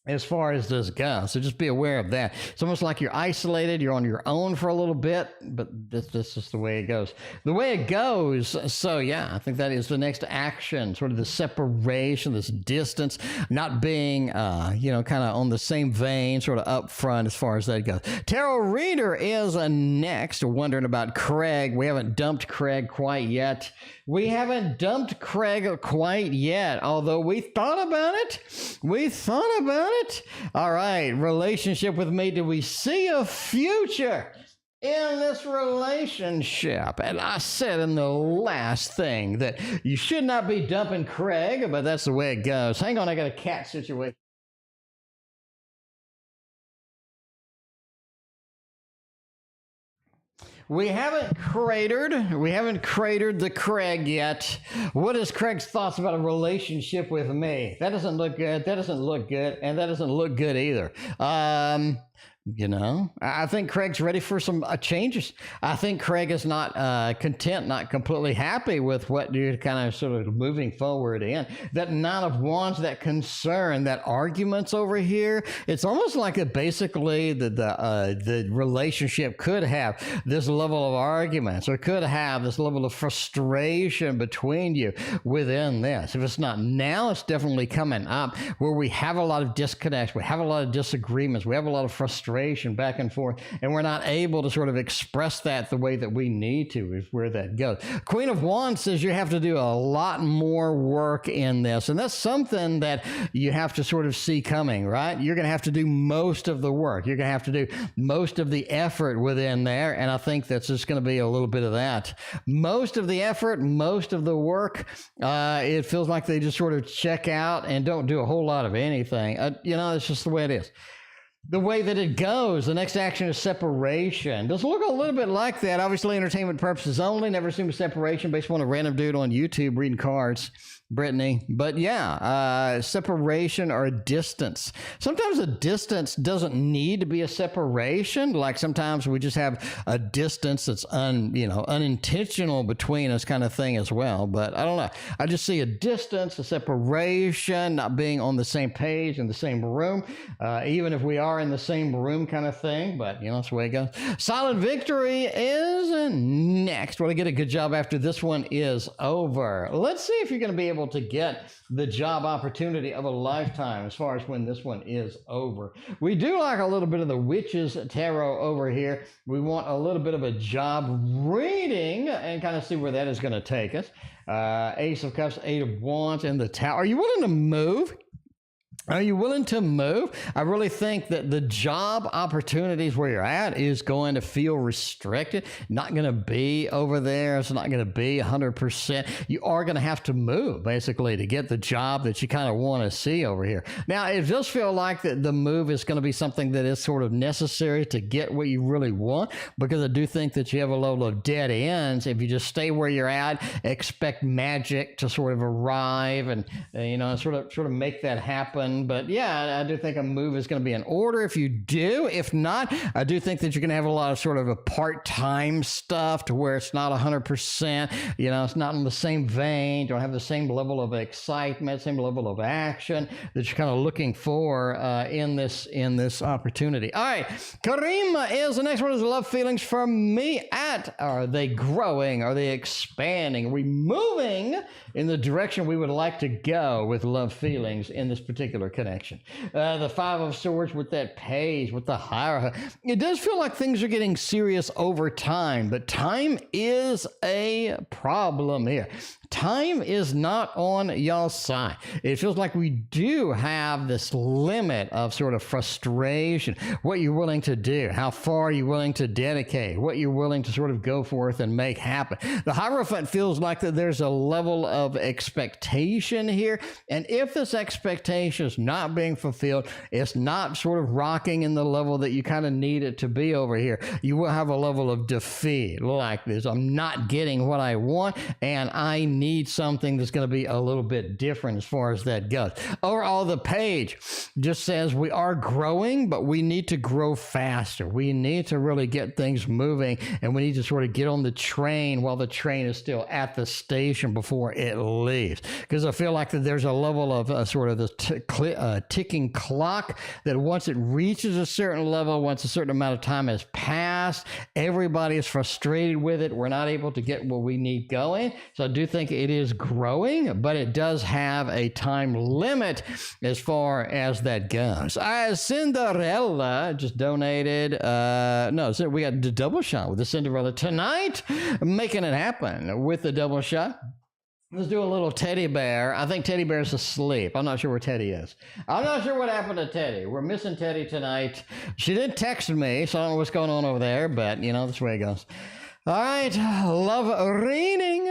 Speaker 1: as far as this goes. So just be aware of that. It's almost like you're isolated, you're on your own for a little bit, but this is the way it goes. The way it goes, so yeah, I think that is the next action, sort of the separation, this distance, not being, you know, kind of on the same vein, sort of up front as far as that goes. Tarot Reader is next, wondering about Craig. We haven't dumped Craig quite yet. We haven't dumped Craig quite yet, although we thought about it. We thought about it. All right, relationship with me. Do we see a future in this relationship? And I said in the last thing that you should not be dumping Craig, but that's the way it goes. Hang on, I got a cat situation. We haven't cratered the Craig yet. What is Craig's thoughts about a relationship with me? That doesn't look good. That doesn't look good. And that doesn't look good either. You know, I think Craig's ready for some changes. I think Craig is not content, not completely happy with what you're kind of sort of moving forward in. That Nine of Wands, that concern, that arguments over here, it's almost like basically the relationship could have this level of arguments or could have this level of frustration between you within this. If it's not now, it's definitely coming up where we have a lot of disconnects, we have a lot of disagreements, we have a lot of frustration back and forth, and we're not able to sort of express that the way that we need to, is where that goes. Queen of Wands says you have to do a lot more work in this, and that's something that you have to sort of see coming, right? You're going to have to do most of the work. You're going to have to do most of the effort within there, and I think that's just going to be a little bit of that. Most of the effort, most of the work, it feels like they just sort of check out and don't do a whole lot of anything. You know, it's just the way it is. The way that it goes, the next action is separation. Does look a little bit like that. Obviously, entertainment purposes only. Never assume a separation based on a random dude on YouTube reading cards. Britnay. But yeah, separation or a distance. Sometimes a distance doesn't need to be a separation. Like sometimes we just have a distance that's unintentional between us kind of thing as well. But I don't know. I just see a distance, a separation, not being on the same page in the same room, even if we are in the same room kind of thing. But, you know, that's the way it goes. Silent Victory is next. Want to get a good job after this one is over. Let's see if you're going to be able to get the job opportunity of a lifetime as far as when this one is over. We do like a little bit of the Witches Tarot over here. We want a little bit of a job reading and kind of see where that is going to take us. Ace of Cups, Eight of Wands, and the Tower. Are you willing to move? Are you willing to move? I really think that the job opportunities where you're at is going to feel restricted, not going to be over there. It's not going to be 100%. You are going to have to move, basically, to get the job that you kind of want to see over here. Now, it does feel like that the move is going to be something that is sort of necessary to get what you really want, because I do think that you have a level of dead ends. If you just stay where you're at, expect magic to sort of arrive and, you know, sort of make that happen. But yeah, I do think a move is going to be in order if you do. If not, I do think that you're going to have a lot of sort of a part-time stuff to where it's not 100%. You know, it's not in the same vein. Don't have the same level of excitement, same level of action that you're kind of looking for in this opportunity. All right, Karima is the next one. Is love feelings from me at? Are they growing? Are they expanding? Are we moving in the direction we would like to go with love feelings in this particular particular connection. The Five of Swords with that page, with the Hierophant. It does feel like things are getting serious over time, but time is a problem here. Time is not on y'all's side. It feels like we do have this limit of sort of frustration, what you're willing to do, how far you're willing to dedicate, what you're willing to sort of go forth and make happen. The Hierophant feels like that there's a level of expectation here, and if this expectation is not being fulfilled, it's not sort of rocking in the level that you kind of need it to be over here, you will have a level of defeat like this. I'm not getting what I want, and I need something that's going to be a little bit different as far as that goes. Overall, the page just says we are growing, but we need to grow faster. We need to really get things moving, and we need to sort of get on the train while the train is still at the station before it leaves. Because I feel like that there's a level of sort of this ticking clock that once it reaches a certain level, once a certain amount of time has passed, everybody is frustrated with it. We're not able to get what we need going. So I do think it is growing, but it does have a time limit as far as that goes. Cinderella just donated. So we got the double shot with the Cinderella tonight, making it happen with the double shot. Let's do a little teddy bear. I think teddy bear's asleep. I'm not sure where Teddy is. I'm not sure what happened to Teddy. We're missing Teddy tonight. She did text me, so I don't know what's going on over there, but you know, that's the way it goes. All right, love reading,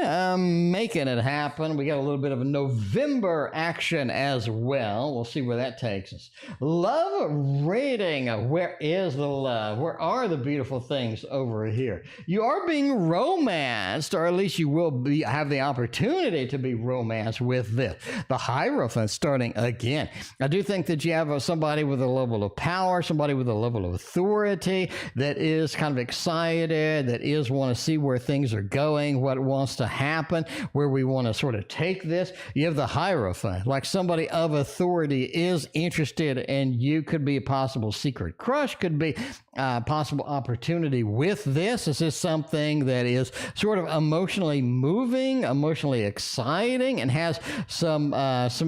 Speaker 1: making it happen. We got a little bit of a November action as well. We'll see where that takes us. Love reading. Where is the love? Where are the beautiful things over here? You are being romanced, or at least you will have the opportunity to be romanced with this. The Hierophant starting again. I do think that you have somebody with a level of power, somebody with a level of authority that is kind of excited, that is want to see where things are going, what wants to happen, where we want to sort of take this. You have the Hierophant, like somebody of authority is interested in you, could be a possible secret crush, could be a possible opportunity with this. This is something that is sort of emotionally moving, emotionally exciting, and has some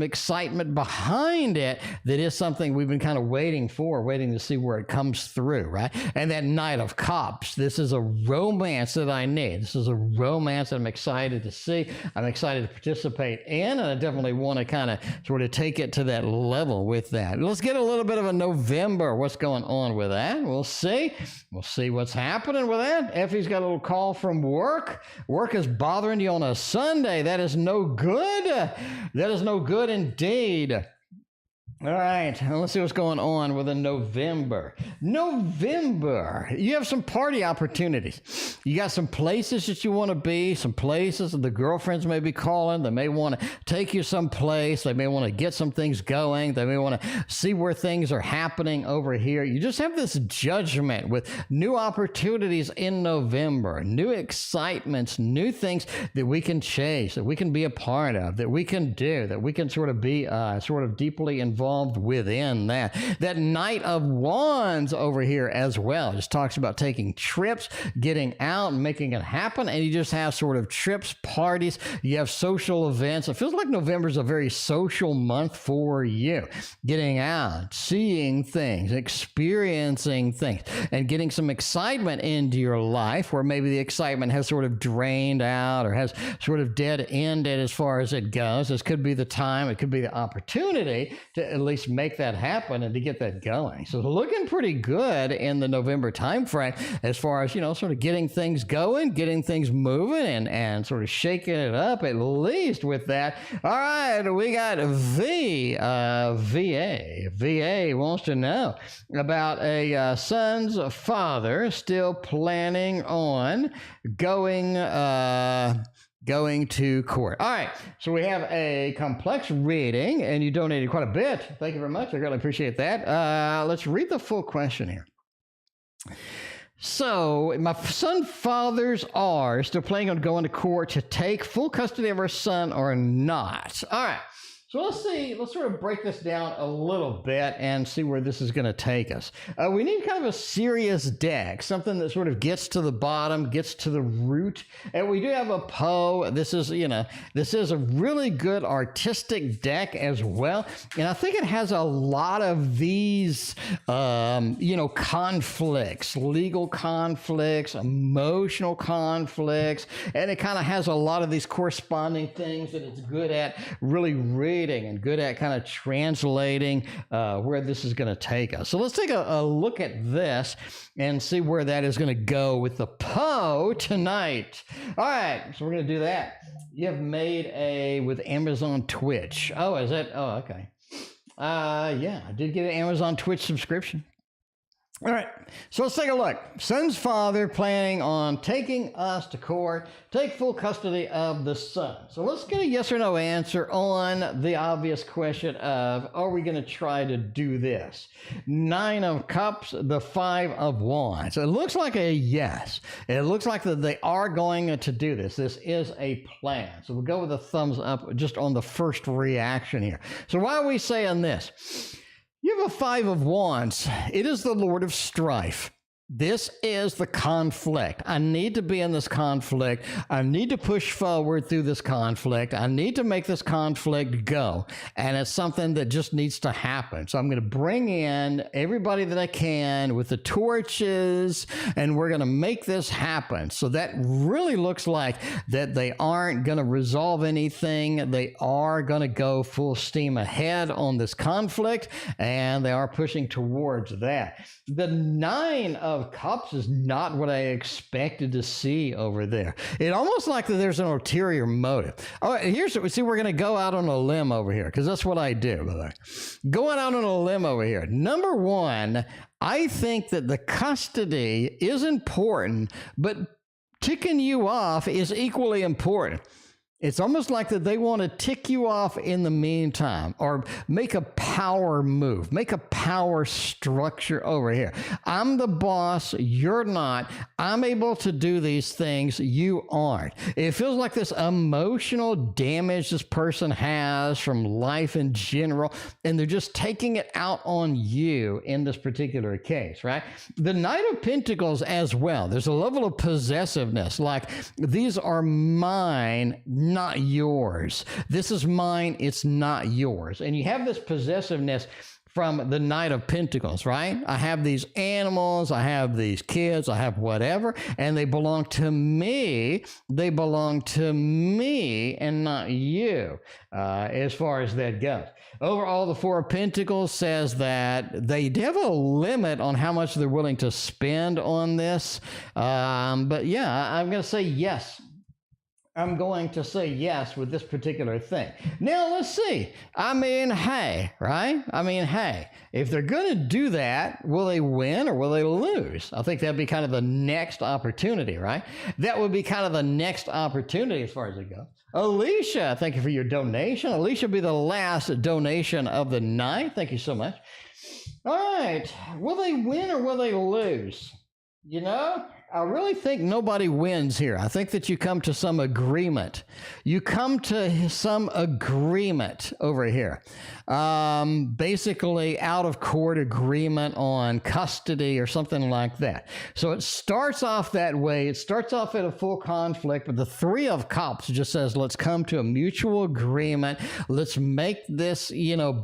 Speaker 1: excitement behind it that is something we've been kind of waiting to see where it comes through, right? And that Knight of Cups, this is a romance that I need. This is a romance that I'm excited to see. I'm excited to participate in, and I definitely want to kind of sort of take it to that level with that. Let's get a little bit of a November. What's going on with that? We'll see. We'll see what's happening with that. Effie's got a little call from work. Work is bothering you on a Sunday. That is no good. That is no good indeed. All right, let's see what's going on with a November. November, you have some party opportunities. You got some places that you want to be, some places that the girlfriends may be calling. They may want to take you someplace. They may want to get some things going. They may want to see where things are happening over here. You just have this judgment with new opportunities in November, new excitements, new things that we can chase, that we can be a part of, that we can do, that we can sort of be sort of deeply involved within that. That Knight of Wands over here as well just talks about taking trips, getting out and making it happen, and you just have sort of trips, parties, you have social events. It feels like November is a very social month for you. Getting out, seeing things, experiencing things, and getting some excitement into your life where maybe the excitement has sort of drained out or has sort of dead-ended as far as it goes. This could be the time, it could be the opportunity to at least make that happen and to get that going. So looking pretty good in the November timeframe as far as, you know, sort of getting things going, getting things moving, and sort of shaking it up at least with that. All right, we got VA. VA wants to know about a son's father still planning on going to court. All right, so we have a complex reading, and you donated quite a bit. Thank you very much. I really appreciate that. Let's read the full question here. So, my son's fathers are still planning on going to court to take full custody of our son or not? All right. So let's sort of break this down a little bit and see where this is going to take us. We need kind of a serious deck, something that sort of gets to the bottom, gets to the root. And we do have a Poe. This is a really good artistic deck as well. And I think it has a lot of these, conflicts, legal conflicts, emotional conflicts, and it kind of has a lot of these corresponding things that it's good at really reading and good at kind of translating where this is going to take us. So let's take a look at this and see where that is going to go with the Poe tonight. All right, so we're going to do that. You have made with Amazon Twitch. Oh, is it? Oh, okay. Yeah, I did get an Amazon Twitch subscription. All right, so let's take a look. Son's father planning on taking us to court, take full custody of the son. So let's get a yes or no answer on the obvious question of, are we going to try to do this? 9 of Cups, the 5 of Wands. It looks like a yes. It looks like that they are going to do this. This is a plan. So we'll go with a thumbs up just on the first reaction here. So why are we saying this? You have a 5 of Wands. It is the Lord of Strife. This is the conflict. I need to be in this conflict. I need to push forward through this conflict. I need to make this conflict go. And it's something that just needs to happen. So I'm going to bring in everybody that I can with the torches, and we're going to make this happen. So that really looks like that they aren't going to resolve anything. They are going to go full steam ahead on this conflict, and they are pushing towards that. The 9 of Cups is not what I expected to see over there. It almost like that there's an ulterior motive. All right, we're going to go out on a limb over here, because that's what I do. Going out on a limb over here. Number one, I think that the custody is important, but ticking you off is equally important. It's almost like that they want to tick you off in the meantime, or make a power move, make a power structure over here. I'm the boss, you're not. I'm able to do these things, you aren't. It feels like this emotional damage this person has from life in general, and they're just taking it out on you in this particular case, right? The Knight of Pentacles as well. There's a level of possessiveness, like these are mine, not yours. This is mine, it's not yours. And you have this possessiveness from the Knight of Pentacles, right? I have these animals, I have these kids, I have whatever, and they belong to me. They belong to me and not you, as far as that goes. Overall, the 4 of Pentacles says that they have a limit on how much they're willing to spend on this. But yeah, I'm going to say yes. I'm going to say yes with this particular thing. Now, let's see. Hey, right? Hey, if they're going to do that, will they win or will they lose? I think that'd be kind of the next opportunity, right? That would be kind of the next opportunity as far as it goes. Alisha, thank you for your donation. Alisha will be the last donation of the night. Thank you so much. All right. Will they win or will they lose? I really think nobody wins here. I think that you come to some agreement. You come to some agreement over here. Basically out of court agreement on custody or something like that. So it starts off that way. It starts off at a full conflict, but the 3 of Cups just says, let's come to a mutual agreement. Let's make this,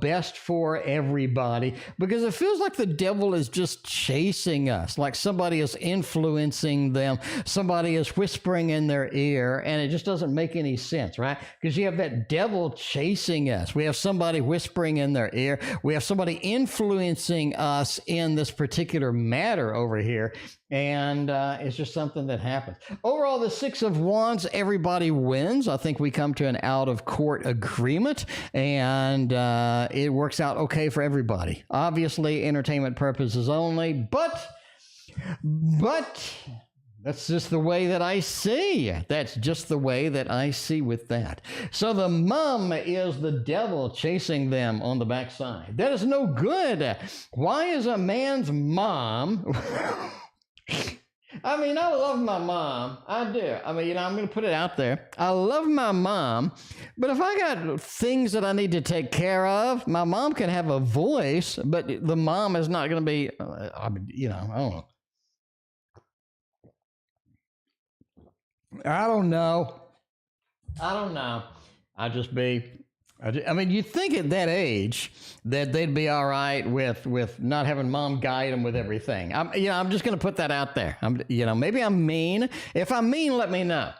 Speaker 1: best for everybody, because it feels like the devil is just chasing us, like somebody is influencing them, somebody is whispering in their ear, and it just doesn't make any sense, right? Because you have that devil chasing us. We have somebody whispering in their ear. We have somebody influencing us in this particular matter over here, and it's just something that happens. Overall, the 6 of Wands, everybody wins. I think we come to an out-of-court agreement, and it works out okay for everybody. Obviously, entertainment purposes only, but that's just the way that I see. That's just the way that I see with that. So the mom is the devil chasing them on the backside. That is no good. Why is a man's mom I mean, I love my mom. I do. I mean, I'm going to put it out there. I love my mom, but if I got things that I need to take care of, my mom can have a voice, but the mom is not going to be, I don't know. I don't know. I mean, you'd think at that age that they'd be all right with not having mom guide them with everything. I'm just going to put that out there. Maybe I'm mean. If I'm mean, let me know.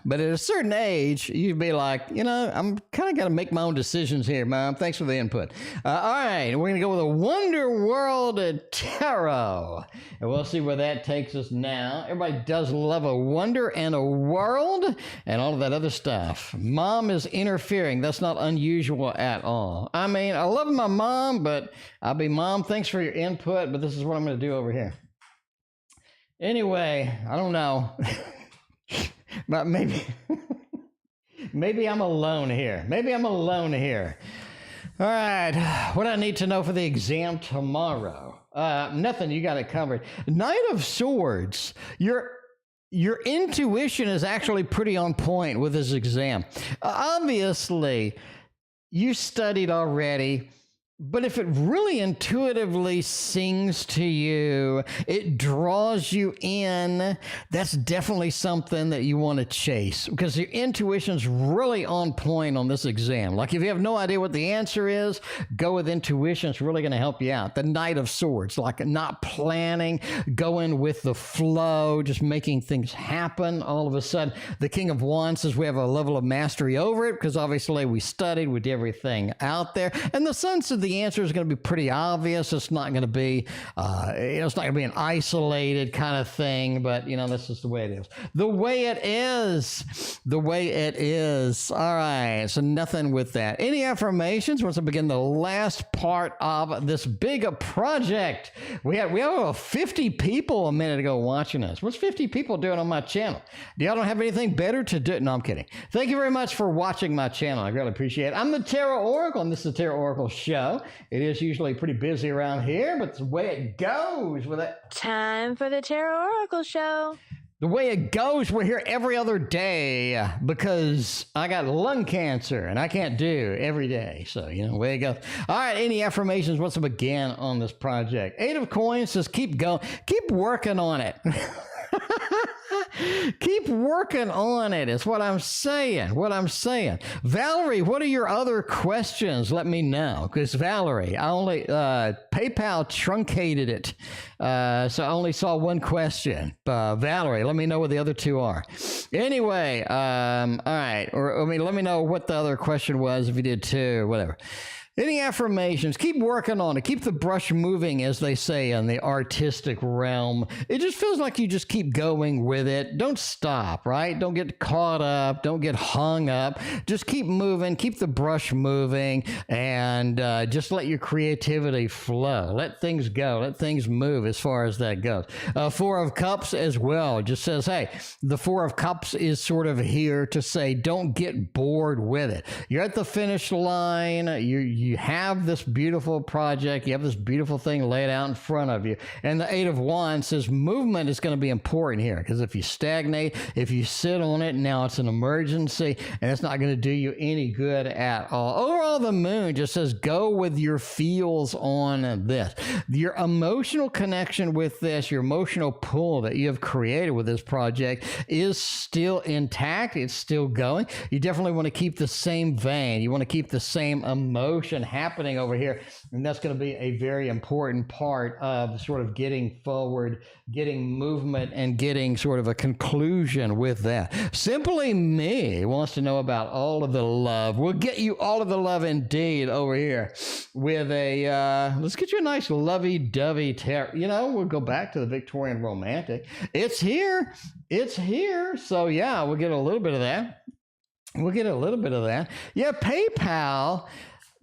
Speaker 1: But at a certain age, you'd be like, I'm kind of got to make my own decisions here, Mom. Thanks for the input. All right, we're going to go with a Wonder World Tarot. And we'll see where that takes us now. Everybody does love a wonder and a world and all of that other stuff. Mom is interfering. That's not unusual at all. I mean, I love my mom, but I'll be, Mom, thanks for your input, but this is what I'm going to do over here. Anyway, I don't know. But maybe I'm alone here. All right. What I need to know for the exam tomorrow. Nothing. You got it covered. Knight of Swords. Your intuition is actually pretty on point with this exam. Obviously, you studied already. But if it really intuitively sings to you, it draws you in, that's definitely something that you want to chase because your intuition's really on point on this exam. Like if you have no idea what the answer is, go with intuition. It's really going to help you out. The Knight of Swords, like not planning, going with the flow, just making things happen. All of a sudden, the King of Wands says we have a level of mastery over it because obviously we studied, we did everything out there. And the Sun said the answer is going to be pretty obvious. It's not going to be, it's not going to be an isolated kind of thing, but this is the way it is. The way it is. All right. So nothing with that. Any affirmations? Once I begin the last part of this big project, we have about 50 people a minute ago watching us. What's 50 people doing on my channel? Do y'all don't have anything better to do? No, I'm kidding. Thank you very much for watching my channel. I really appreciate it. I'm the Tarot Oracle, and this is the Tarot Oracle Show. It is usually pretty busy around here, but it's the way it goes with it.
Speaker 2: Time for the Tarot Oracle Show.
Speaker 1: The way it goes, we're here every other day because I got lung cancer and I can't do every day. So, the way it goes. All right, any affirmations? What's up again on this project? 8 of Coins says keep going. Keep working on it. Keep working on it is what I'm saying. Valerie, what are your other questions? Let me know. Because Valerie, I only, PayPal truncated it. So I only saw one question. Valerie, let me know what the other two are. Anyway, all right. Let me know what the other question was if you did too, whatever. Any affirmations? Keep working on it. Keep the brush moving, as they say in the artistic realm. It just feels like you just keep going with it. Don't stop, right? Don't get caught up. Don't get hung up. Just keep moving. Keep the brush moving, and just let your creativity flow. Let things go. Let things move as far as that goes. 4 of Cups as well. Just says, hey, the 4 of Cups is sort of here to say, don't get bored with it. You're at the finish line. You have this beautiful project. You have this beautiful thing laid out in front of you. And the 8 of Wands says movement is going to be important here because if you stagnate, if you sit on it, now it's an emergency and it's not going to do you any good at all. Overall, the Moon just says go with your feels on this. Your emotional connection with this, your emotional pull that you have created with this project is still intact. It's still going. You definitely want to keep the same vein. You want to keep the same emotion happening over here, and that's going to be a very important part of sort of getting forward, getting movement, and getting sort of a conclusion with that. SimplyMe wants to know about all of the love. We'll get you all of the love indeed over here with a let's get you a nice lovey-dovey tarot. We'll go back to the Victorian romantic. It's here, so yeah, we'll get a little bit of that. Yeah, PayPal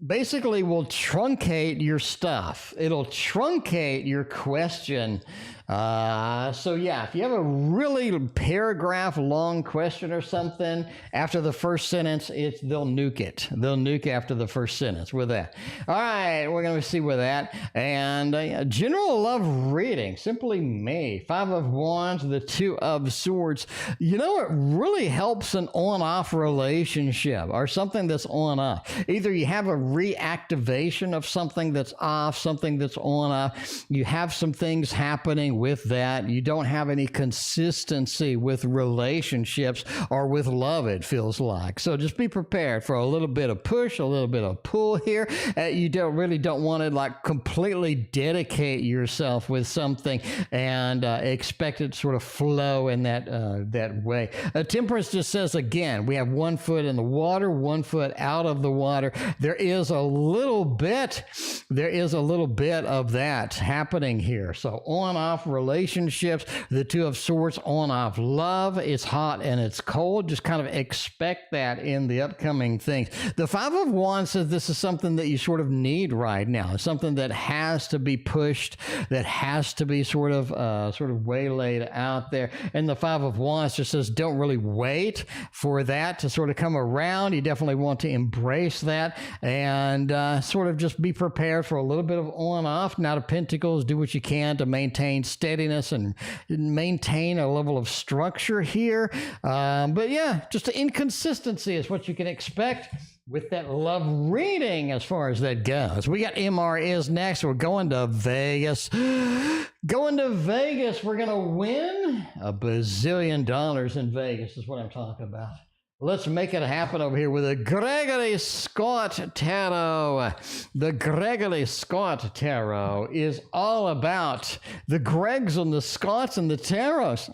Speaker 1: basically will truncate your stuff. It'll truncate your question So yeah, if you have a really paragraph long question or something after the first sentence, they'll nuke it. They'll nuke after the first sentence with that. All right, we're going to see with that. And general love reading, SimplyMe, 5 of Wands, the 2 of Swords. You know, it really helps an on-off relationship or something that's on-off. Either you have a reactivation of something that's off, something that's on-off. You have some things happening with that. You don't have any consistency with relationships or with love, it feels like. So just be prepared for a little bit of push, a little bit of pull here. You don't want to like completely dedicate yourself with something and expect it to sort of flow in that way. Temperance just says, again, we have 1 foot in the water, 1 foot out of the water. There is a little bit of that happening here. So on-off relationships, the 2 of Swords, on-off love. It's hot and it's cold. Just kind of expect that in the upcoming things. The 5 of Wands says this is something that you sort of need right now. It's something that has to be pushed, that has to be sort of waylaid out there. And the 5 of Wands just says don't really wait for that to sort of come around. You definitely want to embrace that and sort of just be prepared for a little bit of on-off. Knight of Pentacles, do what you can to maintain steadiness and maintain a level of structure here. But yeah, just inconsistency is what you can expect with that love reading as far as that goes. We got MR is next. We're going to Vegas. Going to Vegas. We're going to win $1 bazillion in Vegas is what I'm talking about. Let's make it happen over here with the Gregory Scott Tarot. The Gregory Scott Tarot is all about the Gregs and the Scotts and the Tarots.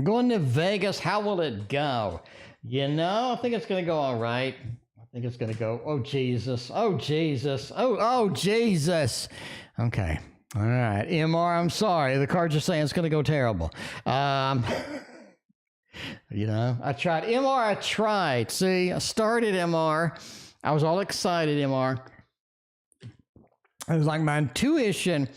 Speaker 1: Going to Vegas, how will it go? You know, I think it's going to go all right. I think it's going to go, oh, Jesus. Oh, Jesus. Oh, Jesus. Okay. All right. MR, I'm sorry. The cards are saying it's going to go terrible. You know, I tried. MR, I tried. See, I started MR. I was all excited, MR. I was like, my intuition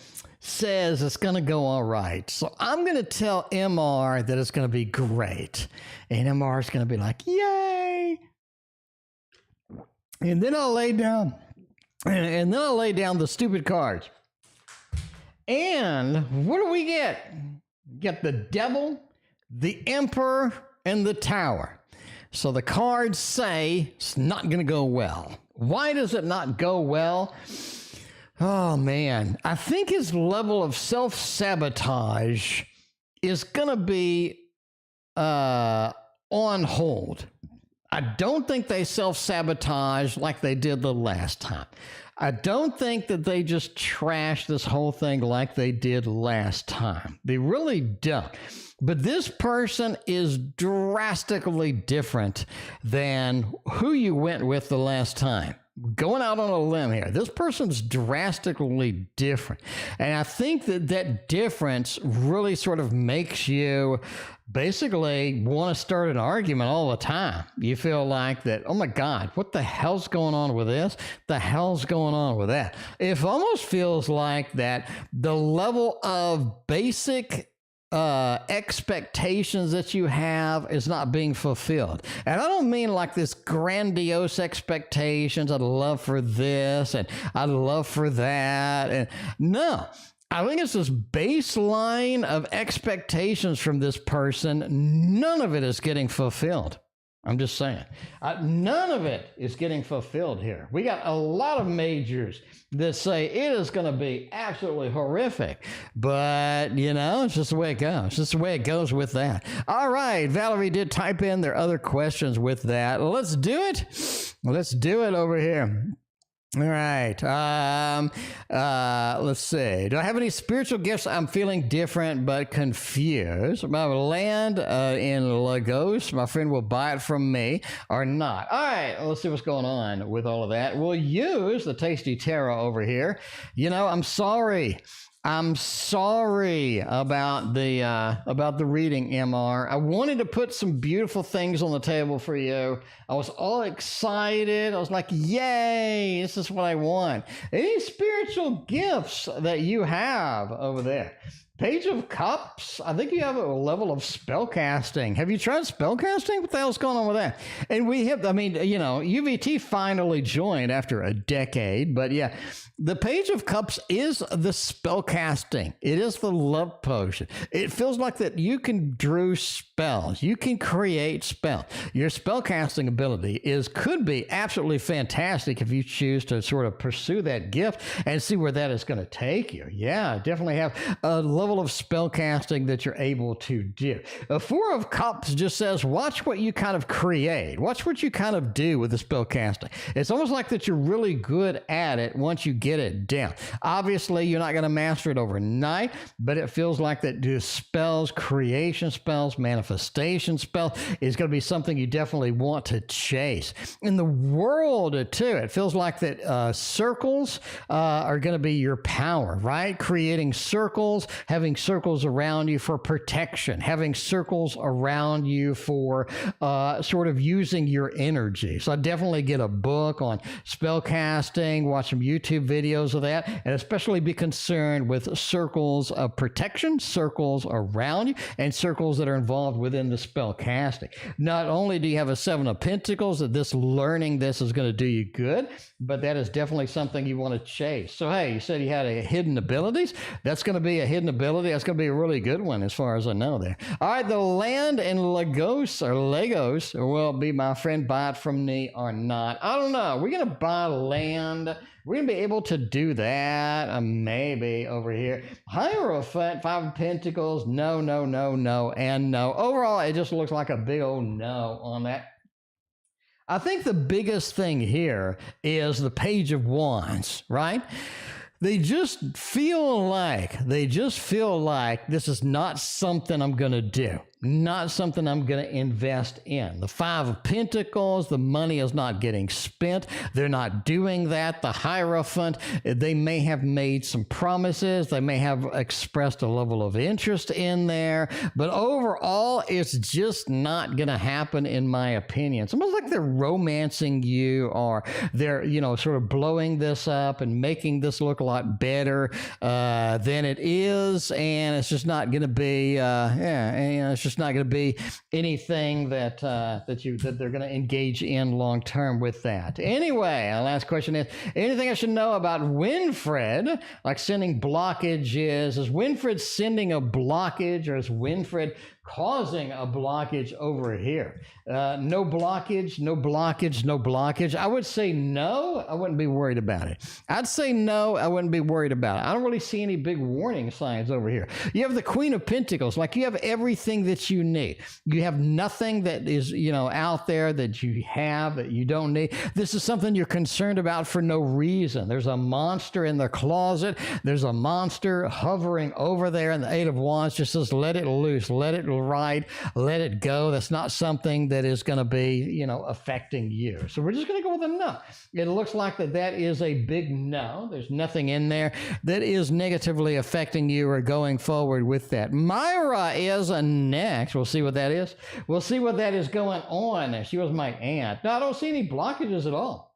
Speaker 1: says it's going to go all right. So I'm going to tell MR that it's going to be great. And MR is going to be like, yay. And then I'll lay down. And then I'll lay down the stupid cards. And what do we get? We get the Devil, the Emperor, and the Tower. So the cards say it's not going to go well. Why does it not go well? Oh, man. I think his level of self-sabotage is going to be on hold. I don't think they self-sabotage like they did the last time. I don't think that they just trashed this whole thing like they did last time. They really don't. But this person is drastically different than who you went with the last time. Going out on a limb here, this person's drastically different. And I think that that difference really sort of makes you basically want to start an argument all the time. You feel like that, oh my God, what the hell's going on with this? The hell's going on with that? It almost feels like that the level of basic expectations that you have is not being fulfilled. And I don't mean like this grandiose expectations. I'd love for this and I'd love for that. And no, I think it's this baseline of expectations from this person. None of it is getting fulfilled. I'm just saying. None of it is getting fulfilled here. We got a lot of majors that say it is going to be absolutely horrific. But, you know, it's just the way it goes. It's just the way it goes with that. All right. Valerie did type in their other questions with that. Let's do it. Let's do it over here. All right. Let's see. Do I have any spiritual gifts? I'm feeling different but confused. About land in Lagos. My friend will buy it from me or not. All right. Let's see what's going on with all of that. We'll use the Tasty Tarot over here. You know, I'm sorry. I'm sorry about the reading, MR. I wanted to put some beautiful things on the table for you. I was all excited. I was like, yay, this is what I want. Any spiritual gifts that you have over there? Page of Cups. I think you have a level of spellcasting. Have you tried spellcasting? What the hell's going on with that? And we have, I mean, you know, UVT finally joined after a decade, but yeah, the Page of Cups is the spellcasting. It is the love potion. It feels like that you can drew spells. You can create spells. Your spellcasting ability could be absolutely fantastic if you choose to sort of pursue that gift and see where that is going to take you. Yeah, definitely have a level of spellcasting that you're able to do. A Four of Cups just says, watch what you kind of create. Watch what you kind of do with the spellcasting. It's almost like that you're really good at it once you get it down. Obviously, you're not going to master it overnight, but it feels like that do spells, creation spells, manifestation spells is going to be something you definitely want to chase. In the world, too, it feels like that circles are going to be your power, right? Creating circles, having circles around you for protection, having circles around you for sort of using your energy. So I definitely get a book on spell casting, watch some YouTube videos of that, and especially be concerned with circles of protection, circles around you, and circles that are involved within the spell casting. Not only do you have a Seven of Pentacles, that learning this is going to do you good, but that is definitely something you want to chase. So hey, you said you had a hidden abilities. That's going to be a hidden ability. That's going to be a really good one as far as I know there. All right, the land and Legos will be my friend, buy it from me or not. I don't know. We're going to buy land. We're going to be able to do that. Maybe over here. Hierophant, Five of Pentacles. No, and no. Overall, it just looks like a big old no on that. I think the biggest thing here is the Page of Wands, right? They just feel like this is not something I'm going to do. Not something I'm going to invest in. The Five of Pentacles, the money is not getting spent. They're not doing that. The Hierophant, they may have made some promises. They may have expressed a level of interest in there. But overall, it's just not going to happen, in my opinion. It's almost like they're romancing you, or they're, you know, sort of blowing this up and making this look a lot better than it is. And it's just not going to be, it's just not going to be anything that they're going to engage in long term with that. Anyway, our last question is, anything I should know about Winifred, like sending blockages? Is Winifred sending a blockage, or is Winifred causing a blockage over here? No blockage. I would say no. I wouldn't be worried about it. I'd say no. I wouldn't be worried about it. I don't really see any big warning signs over here. You have the Queen of Pentacles. Like, you have everything that you need. You have nothing that is, you know, out there that you have that you don't need. This is something you're concerned about for no reason. There's a monster in the closet. There's a monster hovering over there, and the Eight of Wands just says, let it loose, let it ride, let it go. That's not something that is going to be, you know, affecting you. So we're just going to go with a no. It looks like that is a big no. There's nothing in there that is negatively affecting you or going forward with that. Maira is next. We'll see what that is. We'll see what that is going on. She was my aunt. No, I don't see any blockages at all.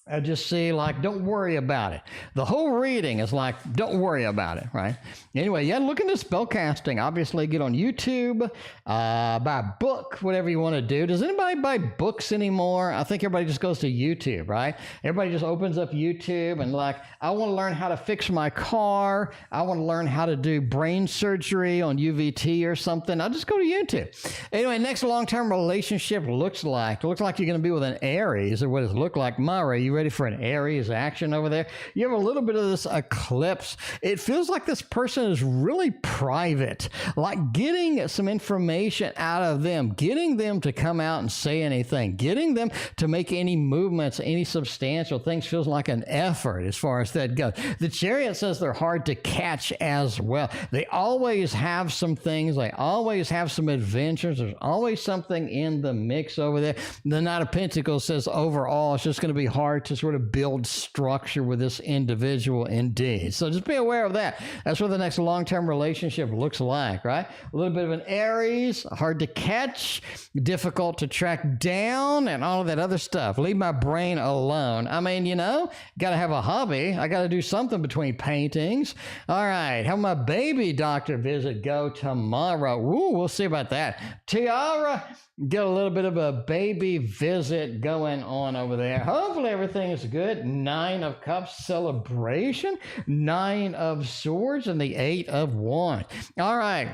Speaker 1: I just see, like, don't worry about it. The whole reading is like, don't worry about it, right? Anyway, yeah, look into spellcasting. Obviously, get on YouTube, buy a book, whatever you want to do. Does anybody buy books anymore? I think everybody just goes to YouTube, right? Everybody just opens up YouTube and, like, I want to learn how to fix my car. I want to learn how to do brain surgery on UVT or something. I'll just go to YouTube. Anyway, next long-term relationship looks like you're going to be with an Aries, or what it looked like. Maira, you ready for an Aries action over there? You have a little bit of this eclipse. It feels like this person is really private, like getting some information out of them, getting them to come out and say anything, getting them to make any movements, any substantial things feels like an effort as far as that goes. The Chariot says they're hard to catch as well. They always have some things. They always have some adventures. There's always something in the mix over there. The Knight of Pentacles says overall it's just going to be hard start to sort of build structure with this individual indeed. So just be aware of that. That's what the next long-term relationship looks like, right? A little bit of an Aries, hard to catch, difficult to track down, and all of that other stuff. Leave my brain alone. I mean, you know, got to have a hobby. I got to do something between paintings. All right, have my baby doctor visit go tomorrow. Ooh, we'll see about that. Tiara, get a little bit of a baby visit going on over there. Hopefully everything is good. 9 of Cups celebration, 9 of Swords, and the 8 of Wands. All right.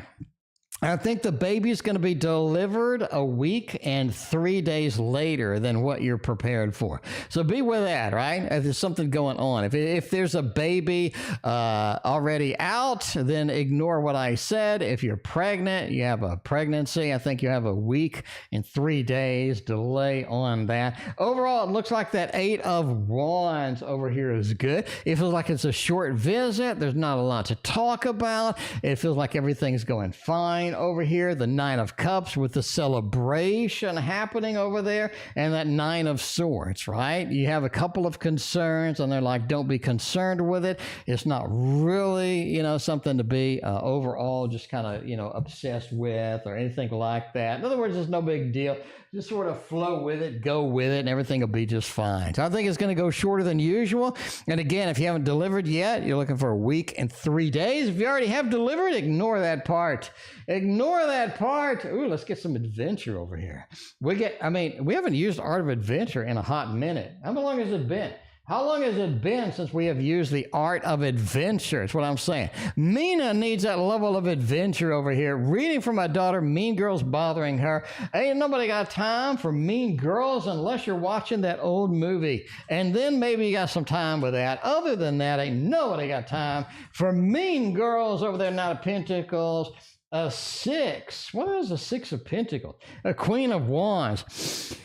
Speaker 1: I think the baby's going to be delivered a week and 3 days later than what you're prepared for. So be with that, right? If there's something going on. If there's a baby already out, then ignore what I said. If you're pregnant, you have a pregnancy, I think you have a week and 3 days delay on that. Overall, it looks like that 8 of Wands over here is good. It feels like it's a short visit. There's not a lot to talk about. It feels like everything's going fine over here. The 9 of Cups with the celebration happening over there, and that 9 of Swords, right? You have a couple of concerns, and they're like, don't be concerned with it. It's not really, you know, something to be overall just kind of, you know, obsessed with or anything like that. In other words, it's no big deal. Just sort of flow with it, go with it, and everything will be just fine. So I think it's going to go shorter than usual. And again, if you haven't delivered yet, you're looking for a week and 3 days. If you already have delivered, ignore that part. Ignore that part. Ooh, let's get some adventure over here. We haven't used Art of Adventure in a hot minute. How long has it been? How long has it been since we have used the Art of Adventure? That's what I'm saying. Mina needs that level of adventure over here. Reading for my daughter, Mean Girls Bothering Her. Ain't nobody got time for Mean Girls unless you're watching that old movie. And then maybe you got some time with that. Other than that, ain't nobody got time for Mean Girls over there, Knight of Pentacles. A 6. What is a 6 of Pentacles? A Queen of Wands.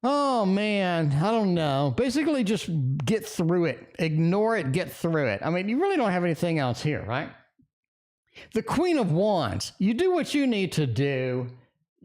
Speaker 1: Oh, man, I don't know. Basically, just get through it. Ignore it, get through it. I mean, you really don't have anything else here, right? The Queen of Wands, you do what you need to do.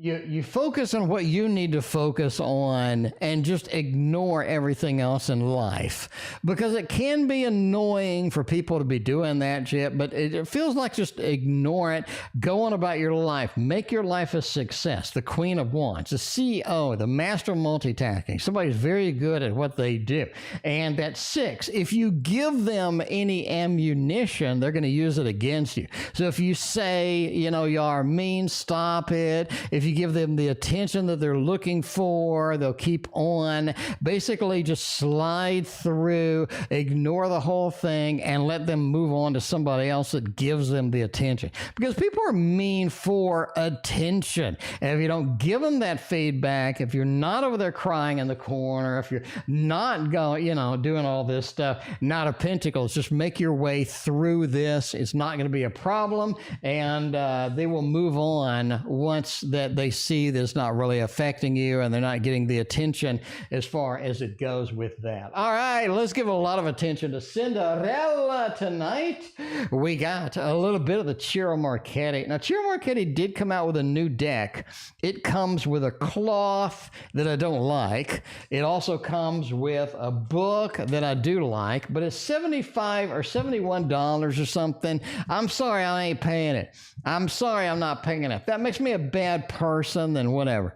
Speaker 1: You focus on what you need to focus on and just ignore everything else in life, because it can be annoying for people to be doing that shit, but it feels like just ignore it. Go on about your life. Make your life a success. The Queen of Wands, the CEO, the master of multitasking, somebody's very good at what they do. And that 6, if you give them any ammunition, they're going to use it against you. So if you say, you know, you are mean, stop it. If you give them the attention that they're looking for, they'll keep on. Basically, just slide through, ignore the whole thing, and let them move on to somebody else that gives them the attention. Because people are mean for attention. And if you don't give them that feedback, if you're not over there crying in the corner, if you're not going, you know, doing all this stuff, Knight of Pentacles, just make your way through this. It's not going to be a problem, and they will move on once that they see that it's not really affecting you and they're not getting the attention as far as it goes with that. All right, let's give a lot of attention to Cinderella tonight. We got a little bit of the Ciro Marchetti. Now, Ciro Marchetti did come out with a new deck. It comes with a cloth that I don't like. It also comes with a book that I do like, but it's $75 or $71 or something. I'm sorry, I ain't paying it. I'm sorry, I'm not paying it. If that makes me a bad person, then whatever.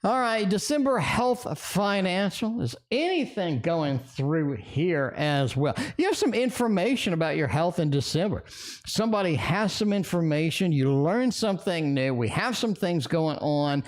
Speaker 1: All right, December health financial. Is anything going through here as well? You have some information about your health in December. Somebody has some information. You learn something new. We have some things going on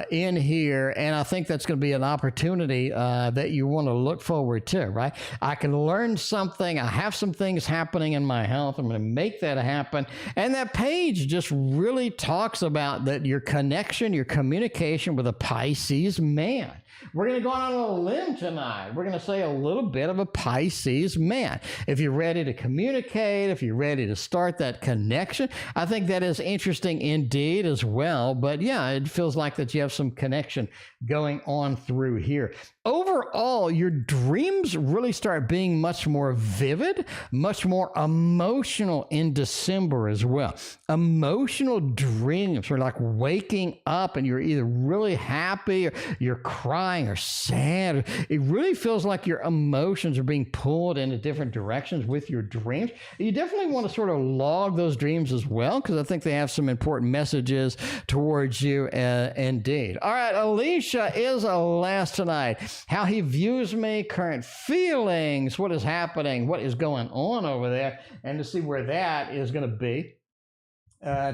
Speaker 1: in here, and I think that's going to be an opportunity that you want to look forward to, right? I can learn something. I have some things happening in my health. I'm going to make that happen. And that page just really talks about that your connection, your communication with a Pisces man. We're going to go on a limb tonight. We're going to say a little bit of a Pisces man. If you're ready to communicate, if you're ready to start that connection, I think that is interesting indeed as well. But yeah, it feels like that you have some connection going on through here. Overall, your dreams really start being much more vivid, much more emotional in December as well. Emotional dreams are like waking up and you're either really happy or you're crying crying or sad. It really feels like your emotions are being pulled into different directions with your dreams. You definitely want to sort of log those dreams as well, because I think they have some important messages towards you indeed. All right, Alisha is last tonight. How he views me, current feelings, what is happening, what is going on over there, and to see where that is going to be.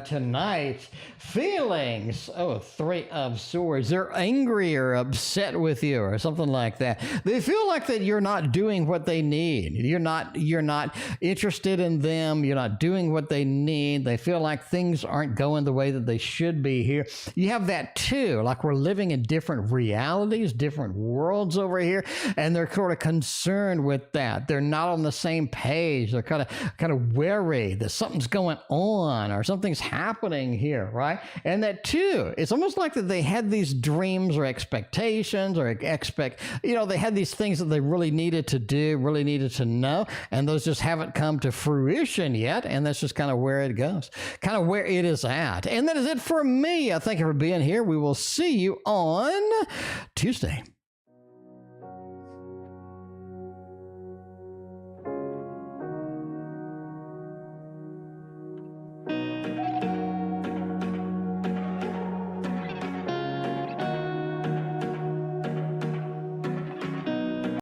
Speaker 1: Tonight, feelings. Oh, 3 of Swords. They're angry or upset with you or something like that. They feel like that you're not doing what they need. You're not interested in them. You're not doing what they need. They feel like things aren't going the way that they should be here. You have that too, like we're living in different realities, different worlds over here, and they're sort of concerned with that. They're not on the same page. They're kind of wary that something's going on or something's happening here, right? And that too, it's almost like that they had these dreams or expectations or they had these things that they really needed to do, really needed to know, and those just haven't come to fruition yet, and that's just kind of where it goes, kind of where it is at. And that is it for me. I thank you for being here. We will see you on Tuesday.